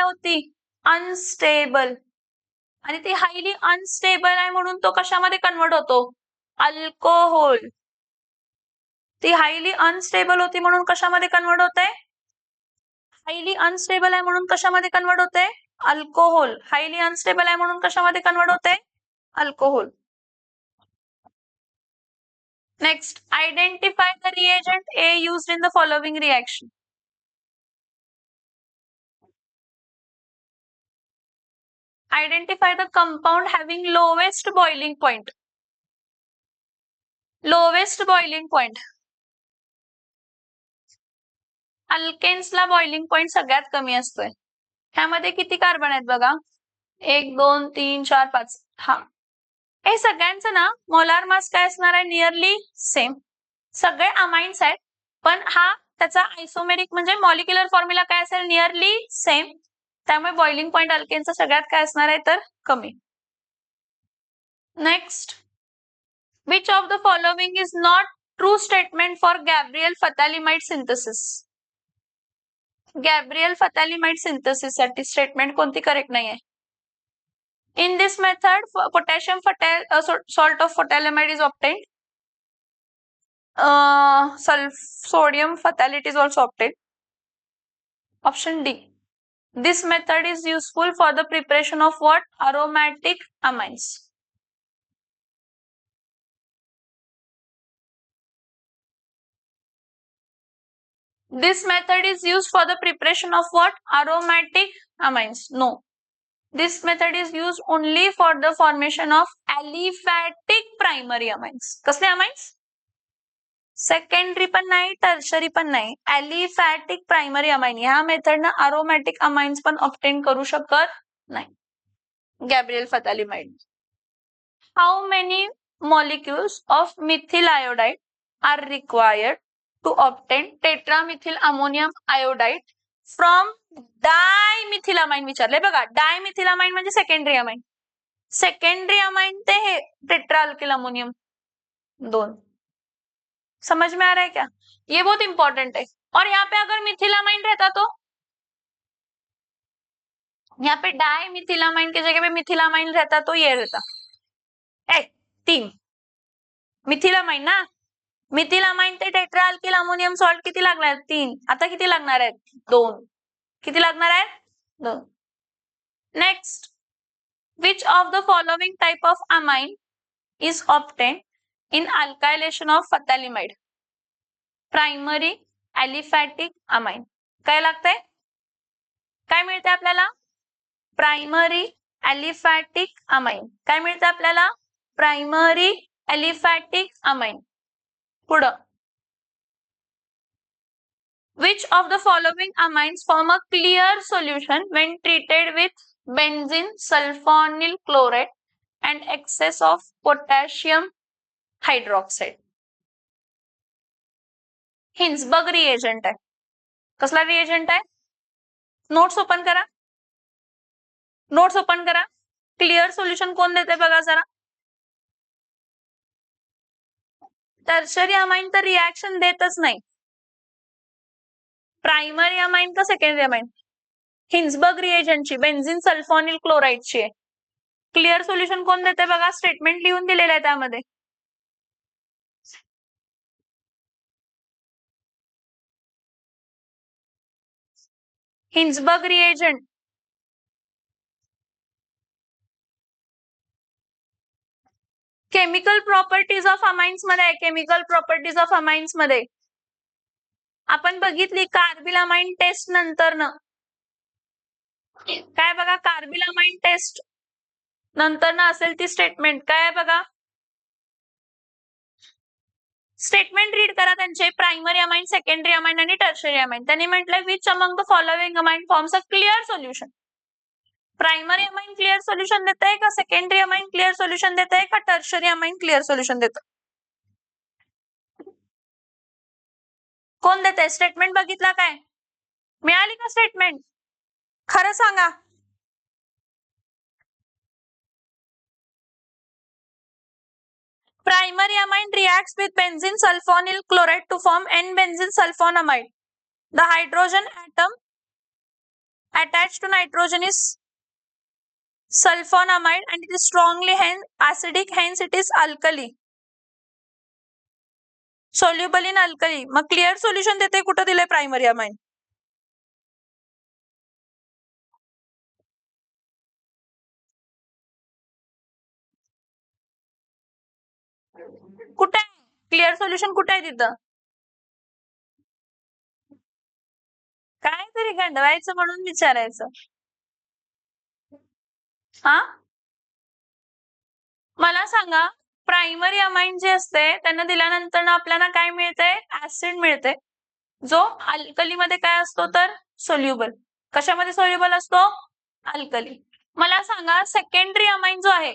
होती? अनस्टेबल. आणि ती हायली अनस्टेबल आहे म्हणून तो कशामध्ये कन्वर्ट होतो? अल्कोहोल. ती हायली अनस्टेबल होती म्हणून कशामध्ये कन्वर्ट होते? हायली अनस्टेबल आहे म्हणून कशामध्ये कन्वर्ट होते? अल्कोहोल. हायली अनस्टेबल आहे म्हणून कशामध्ये कन्वर्ट होते? Alcohol. Next, identify the reagent A used in the following reaction. Identify the compound having lowest boiling point. Lowest boiling point. अल्केन्सला बॉइलिंग पॉइंट सगळ्यात कमी असतोय. ह्यामध्ये किती कार्बन आहेत बघा? 1 2 3 4 5. हा, हे सगळ्यांचं ना मोलार मास काय असणार आहे? Nearly same. सगळे अमाइन्स आहेत, पण हा त्याचा आयसोमेरिक म्हणजे मॉलिक्युलर फॉर्म्युला काय असेल? Nearly same. त्यामुळे बॉइलिंग पॉइंट अल्केनचा सगळ्यात काय असणार आहे? तर कमी. Next, which of the following is not true statement for Gabriel phthalimide synthesis? Gabriel phthalimide synthesis साठी स्टेटमेंट कोणती करेक्ट नाही आहे? In this method, potassium salt of phthalimide is obtained. Sodium phthalate is also obtained. Option D. This method is useful for the preparation of what? Aromatic amines. This method is used for the preparation of what? Aromatic amines. No. This method is used only for the formation of aliphatic primary amines. कसले amines? Secondary पण नाही, tertiary पण नाही. aliphatic primary amine. ह्या मेथडनं aromatic amines पण obtain करू शकत नाही. Gabriel phthalimide. How many molecules of methyl iodide are required to obtain tetramethyl ammonium iodide from डायमिथिलामाइन? विचारले बघा. डायमिथिलामाइन म्हणजे सेकंडरी अमाइन. सेकंडरी अमाइन ते हे टेट्रा अल्किल अमोनियम 2. समझ में आ रहा है क्या? ये बहुत इंपॉर्टेंट है. और यहाँ पे अगर मिथिलामाइन रहता तो यहाँ पे डायमिथिलामाइन की जगह पे मिथिलामाइन रहता तो ये रहता 3. मिथिलामाइन ना, मिथिलामाइन ते टेट्रा अल्किल अमोनियम सॉल्ट किती लागणार आहेत? 3. आता किती लागणार आहेत? 2. किती लागणार आहेत? 2. Next, which of the following type of amine is obtained in alkylation of phthalimide? Primary aliphatic amine. काय लागतंय? काय मिळते आपल्याला? Primary aliphatic amine. काय मिळते आपल्याला? Primary aliphatic amine. पुढं, which of the following amines form a clear solution when treated with benzene sulfonyl chloride and excess of potassium hydroxide? Hinsberg reagent आहे. कसला रिएजंट आहे? नोट्स ओपन करा. Notes open करा. Clear solution कोण देते बघा जरा. टर्शरी अमाइन तर रिएक्शन देतच नाही. प्रायमरी अमाइन का सेकंडरी अमाइन? हिन्सबर्ग रिएजंटची, बेन्झीन सल्फोनिल क्लोराइडची. क्लिअर सोल्युशन कोण देते बघा. स्टेटमेंट लिहून दिलेलं आहे त्यामध्ये. Hinsberg reagent. Chemical properties of amines मध्ये आहे. केमिकल प्रॉपर्टीज ऑफ अमाइन्स मध्ये आपण बघितली कार्बिलामाइन टेस्ट नंतर न काय बघा. कार्बिलामाइन टेस्ट नंतर ना असेल ती स्टेटमेंट काय आहे बघा. स्टेटमेंट रीड करा त्यांचे. प्रायमरी अमाइन, सेकंडरी अमाइन आणि टर्शरी अमाइन. त्यांनी म्हटलंय which among the following amine forms a clear solution. Primary amine clear solution देत आहे का? सेकंडरी अमाइन क्लिअर सोल्युशन देत आहे का? टर्शरी अमाइन क्लिअर सोल्युशन देत? कोण देते? स्टेटमेंट बघितला काय? मिळाली का स्टेटमेंट? खरं सांगा. primary amine reacts with benzene sulfonyl chloride to form N-benzene sulfonamide. The hydrogen atom attached to nitrogen is sulfonamide and it is strongly acidic, hence it is alkali. Soluble in alkali. मग clear solution देते कुठं दिले primary amine? कुठे आहे clear solution? कुठे आहे तिथं? काय तरी गंडवायचं म्हणून विचारायचं. हा, मला सांगा, प्रायमरी अमाइन जे असते त्यांना दिल्यानंतर आपल्याला काय मिळते? ऍसिड मिळते, जो अल्कलीमध्ये काय असतो तर सोल्युबल. कशामध्ये सोल्युबल असतो? अल्कली. मला सांगा, सेकंडरी अमाइन जो आहे,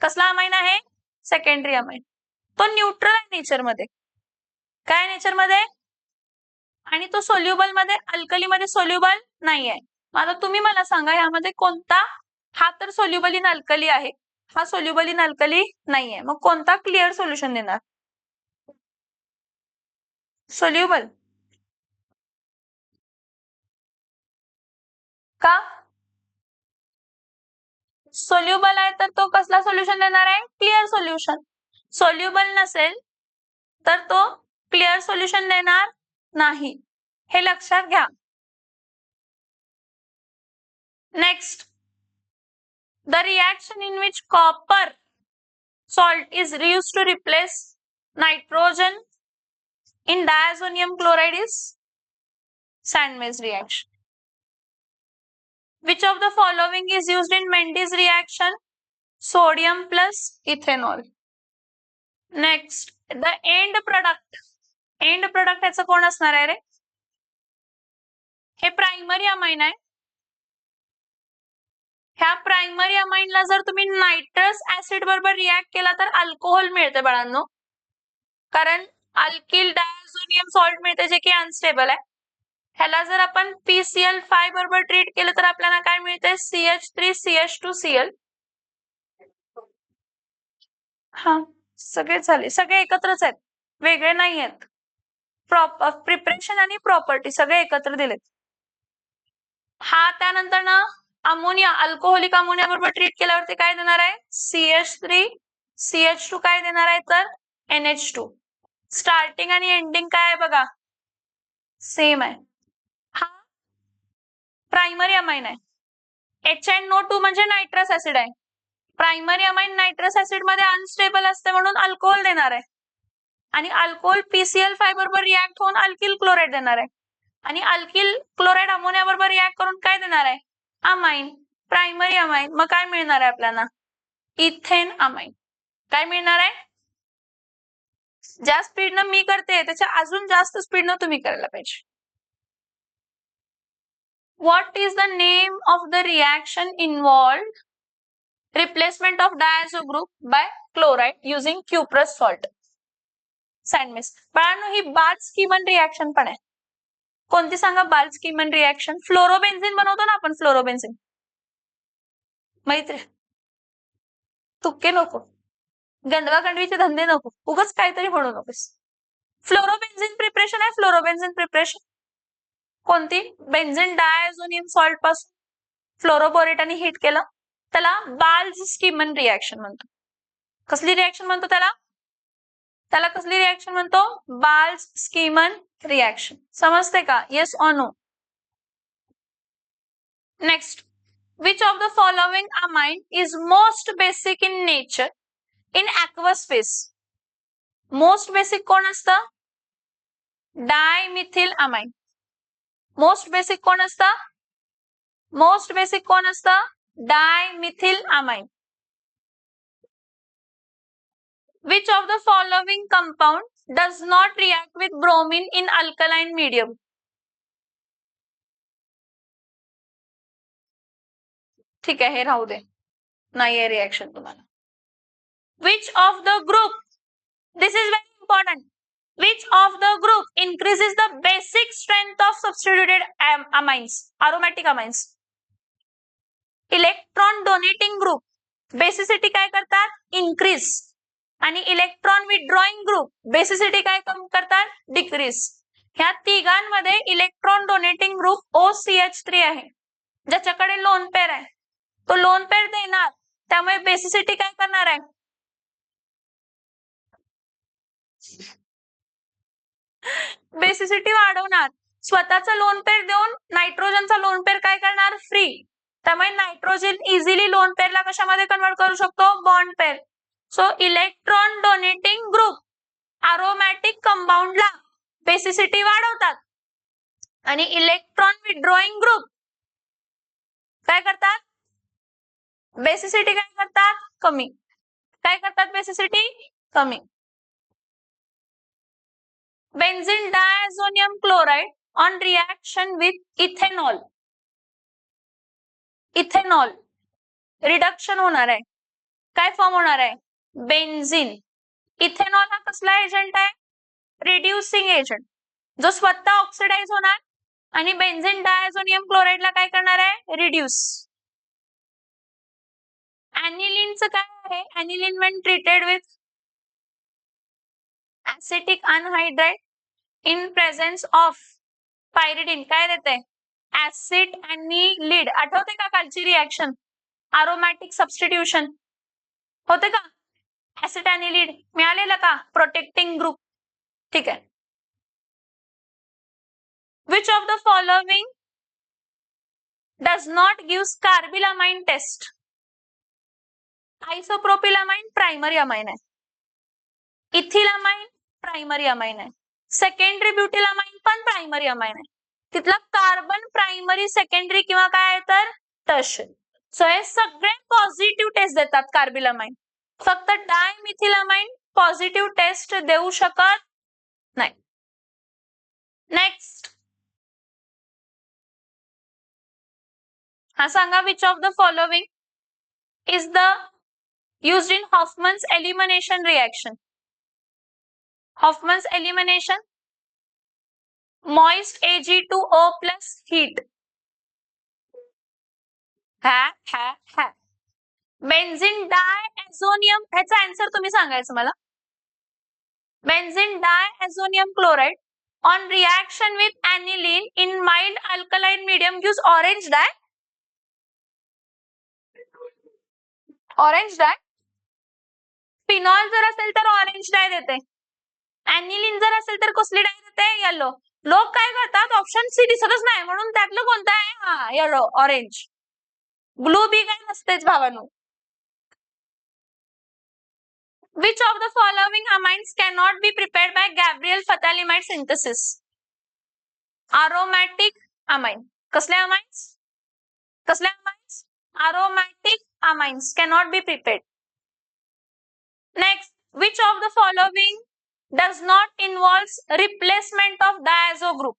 कसला अमाइन आहे? Secondary amine. तो न्यूट्रल आहे नेचर मध्ये. काय नेचर मध्ये? आणि तो सोल्युबल मध्ये, अल्कली मध्ये सोल्युबल नाहीये. आता तुम्ही मला सांगा, यामध्ये कोणता? हा तर सोल्युबल इन अल्कली आहे, हा सोल्युबल इन अल्कली नाहीये. मग कोणता क्लिअर सोल्युशन देणार? सोल्युबल. का? सोल्युबल आहे तर तो कसला सोल्युशन देणार आहे? Clear solution. सोल्युबल नसेल तर तो क्लिअर सोल्युशन देणार नाही, हे लक्षात घ्या. Next, the reaction in which copper salt is reused to replace nitrogen in diazonium chloride is Sandwich reaction. Which of the following is used in Mendes reaction? Sodium plus ethanol. Next, the end product. End product याचं कोण असणार आहे रे? हे primary amine आहे. ह्या primary अमाइनला जर तुम्ही nitrous acid बरोबर रिॲक्ट केला तर अल्कोहोल मिळते बाळांनो, कारण अल्किल डायझोनियम सॉल्ट मिळते जे की अनस्टेबल आहे. ह्याला जर आपण PCl5 बरोबर ट्रीट केलं तर आपल्याला काय मिळते? CH3CH2Cl. हा, सगळे झाले, सगळे एकत्रच आहेत, वेगळे नाही आहेत. प्रिपरेशन आणि प्रॉपर्टी सगळे एकत्र दिलेत. हा, त्यानंतर ना अमोनिया, अल्कोहोलिक अमोनिया बरोबर ट्रीट केल्यावरती काय देणार आहे? CH3CH2 काय देणार आहे तर NH2. स्टार्टिंग आणि एंडिंग काय आहे बघा, सेम आहे. हा प्रायमरी अमाइन आहे. HNO2 म्हणजे नायट्रस ऍसिड आहे. प्रायमरी अमाइन नायट्रस ऍसिड मध्ये अनस्टेबल असते म्हणून अल्कोहोल देणार आहे, आणि अल्कोहोल PCl5 बरोबर रिॲक्ट होऊन अल्किल क्लोराइड देणार आहे, आणि अल्किल क्लोराइड अमोनिया बरोबर रिॲक्ट करून काय देणार आहे? अमाइन. Primary amine. मग काय मिळणार आहे आपल्याला? Ethane amine. काय मिळणार आहे? ज्या स्पीडनं मी करते त्याच्या अजून जास्त स्पीडनं तुम्ही करायला पाहिजे. What is the name of the reaction involved replacement of diazo group by chloride using cuprous salt? Sandwich. बाळांनो, ही बाल्ज-कीमन रिॲक्शन पण आहे. कोणती सांगा? बाल्ज-कीमन रिॲक्शन. फ्लोरोबेन्झीन बनवतो ना आपण, फ्लोरोबेन्झीन माहिती आहे? तुक्के नको, गंडवागंडवीचे धंदे नको, उगाच काहीतरी म्हणू नकोस. फ्लोरोबेन्झीन प्रिपरेशन आहे, फ्लोरोबेन्झीन प्रिपरेशन. कोणती? बेन्झीन डायझोनियम सॉल्ट पासून फ्लोरोबोरेटाने हिट केलं, त्याला बाल्ज-कीमन रिॲक्शन म्हणतो. कसली रिॲक्शन म्हणतो त्याला? त्याला कसली रिॲक्शन म्हणतो? Balz Schiemann reaction. समजते का? Yes or no? Next, which of the following amine is most basic in nature in aqueous phase? Most basic कोण असतं? Dimethyl amine. मोस्ट बेसिक कोण असतं? मोस्ट बेसिक कोण असतं? Dimethyl amine. Which of the following compound does not react with bromine in alkaline medium? ठीक आहे, हे राहू दे, नाहीये रिॲक्शन तुम्हाला. Which of the group, this is very important, which of the group increases the basic strength of substituted amines, aromatic amines? Electron donating group basicity काय करतात? Increase. आणि electron withdrawing group basicity काय कमी करतात, decrease. ह्या तिघांमध्ये electron donating group OCH3 आहे. ज्याच्याकडे lone pair आहे तो लोन पेअर देणार, त्यामुळे बेसिसिटी काय करणार आहे, बेसिसिटी वाढवणार. स्वतःचा लोन पेअर देऊन नायट्रोजनचा लोन पेअर काय करणार, फ्री. त्यामुळे नायट्रोजन इझिली लोन पेअरला कशामध्ये कन्वर्ट करू शकतो, bond pair. So electron donating group aromatic कंपाऊंडला बेसिसिटी वाढवतात आणि इलेक्ट्रॉन विथड्रॉइंग ग्रुप काय करतात, बेसिसिटी काय करतात, कमी. काय करतात, बेसिसिटी कमी. Benzene diazonium chloride on reaction with ethanol, ethanol reduction होणार आहे. काय फॉर्म होणार आहे, बेन्झीन. इथेनॉल हा कसला एजंट आहे, रिड्युसिंग एजंट, जो स्वतः ऑक्सिडाइज होणार आणि बेन्झीन डायझोनियम क्लोराइडला काय करणार आहे, रिड्यूस. ऍनिलीनचं काय आहे, aniline when treated with acetic anhydride in presence of pyridine काय देते, ऍसिड आणि लीड. आठवते का कालची रिएक्शन, अरोमॅटिक सबस्टिट्यूशन होते का, ऍसिड आणि लीड मिळालेलं का, प्रोटेक्टिंग ग्रुप. ठीक आहे. Which of the following does not give carbylamine test. Isopropylamine primary amine आहे, इथिलामाइन प्रायमरी अमाइन आहे, सेकंडरी ब्युटिलामाइन पण प्रायमरी अमाइन आहे. तिथला कार्बन प्रायमरी, सेकंडरी किंवा काय आहे तर टर्शियरी. सो हे सगळे पॉझिटिव्ह टेस्ट देतात कार्बिलामाइन. फक्त डायमिथिलामाइन पॉझिटिव्ह टेस्ट देऊ शकत नाही. नेक्स्ट हा सांगा, which of the following is the used in Hoffman's elimination reaction. Hoffman's elimination, moist Ag2O plus heat. Benzene diazonium, ह्याचा आन्सर तुम्ही सांगायचं मला. Benzene diazonium chloride on reaction with aniline in mild alkaline medium gives orange dye. Orange dye. Phenol जर असेल तर orange डाय देते, ऍनिलीन जर असेल तर कसली डाय देते, येलो. लोक काय करतात, ऑप्शन सी दिसतच नाही म्हणून त्यातलं कोणतं आहे, हा येलो, ऑरेंज. ब्लू बी काय नसतेच भावानो. Which of the following amines cannot be prepared by Gabriel phthalimide synthesis? Aromatic amine. कसले amines? कसले amines? Aromatic amines cannot be prepared. Next, which of the following does not involve replacement of diazo group?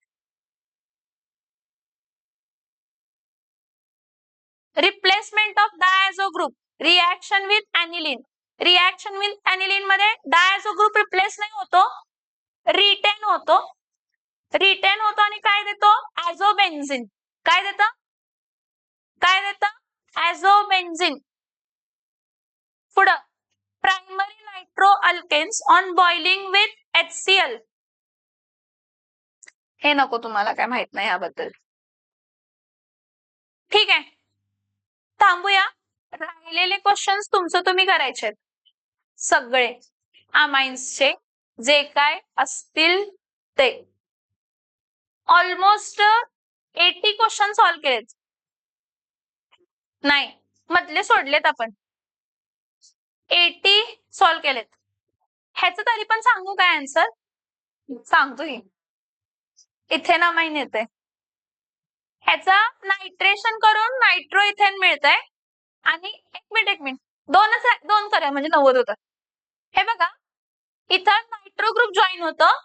Replacement of diazo group, reaction with aniline. Reaction with aniline मध्ये diazo group replace नाही होतो, retain होतो. Retain होतो आणि काय देतो, ॲझोबेन्झीन. काय देतं, काय देतं, ॲझोबेन्झीन. पुढं, primary nitro alkanes on boiling with HCl. हे नको, तुम्हाला काय माहित नाही याबद्दल. ठीक आहे, थांबूया. राहिलेले क्वेश्चन्स तुमचं तुम्ही करायचे आहेत सगळे अमाइन्सचे, जे काय असतील ते. ऑलमोस्ट 80 क्वेश्चन सॉल्व्ह केलेत. नाही, मधले सोडलेत आपण. 80 सॉल्व्ह केलेत. ह्याचं तरी पण सांगू काय आन्सर, सांगतो की. इथेनामाइन येते, ह्याचा नायट्रेशन करून नायट्रो इथेन मिळतंय. आणि एक मिनिट दोन करूया म्हणजे 90 होतं. हे बघा, इथं नायट्रो ग्रुप जॉईन होतं,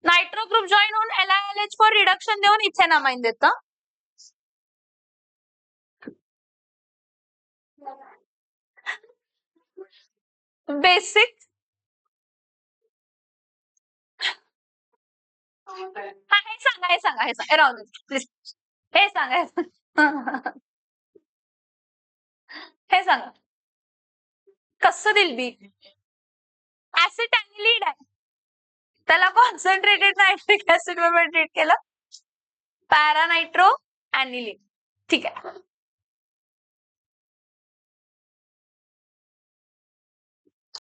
नायट्रो ग्रुप जॉईन होऊन LiLH4 रिडक्शन देऊन इथेनामाइन देतं. बेसिक हे सांगा राहू दे प्लीज. हे सांगा हे सांगा, कसं दिल बी. ऍसिड अॅनिलीड आहे, त्याला कॉन्सन्ट्रेटेड नायट्रिक ऍसिड बरोबर ट्रीट केलं, पॅरानायट्रो अॅनिलीन. ठीक आहे.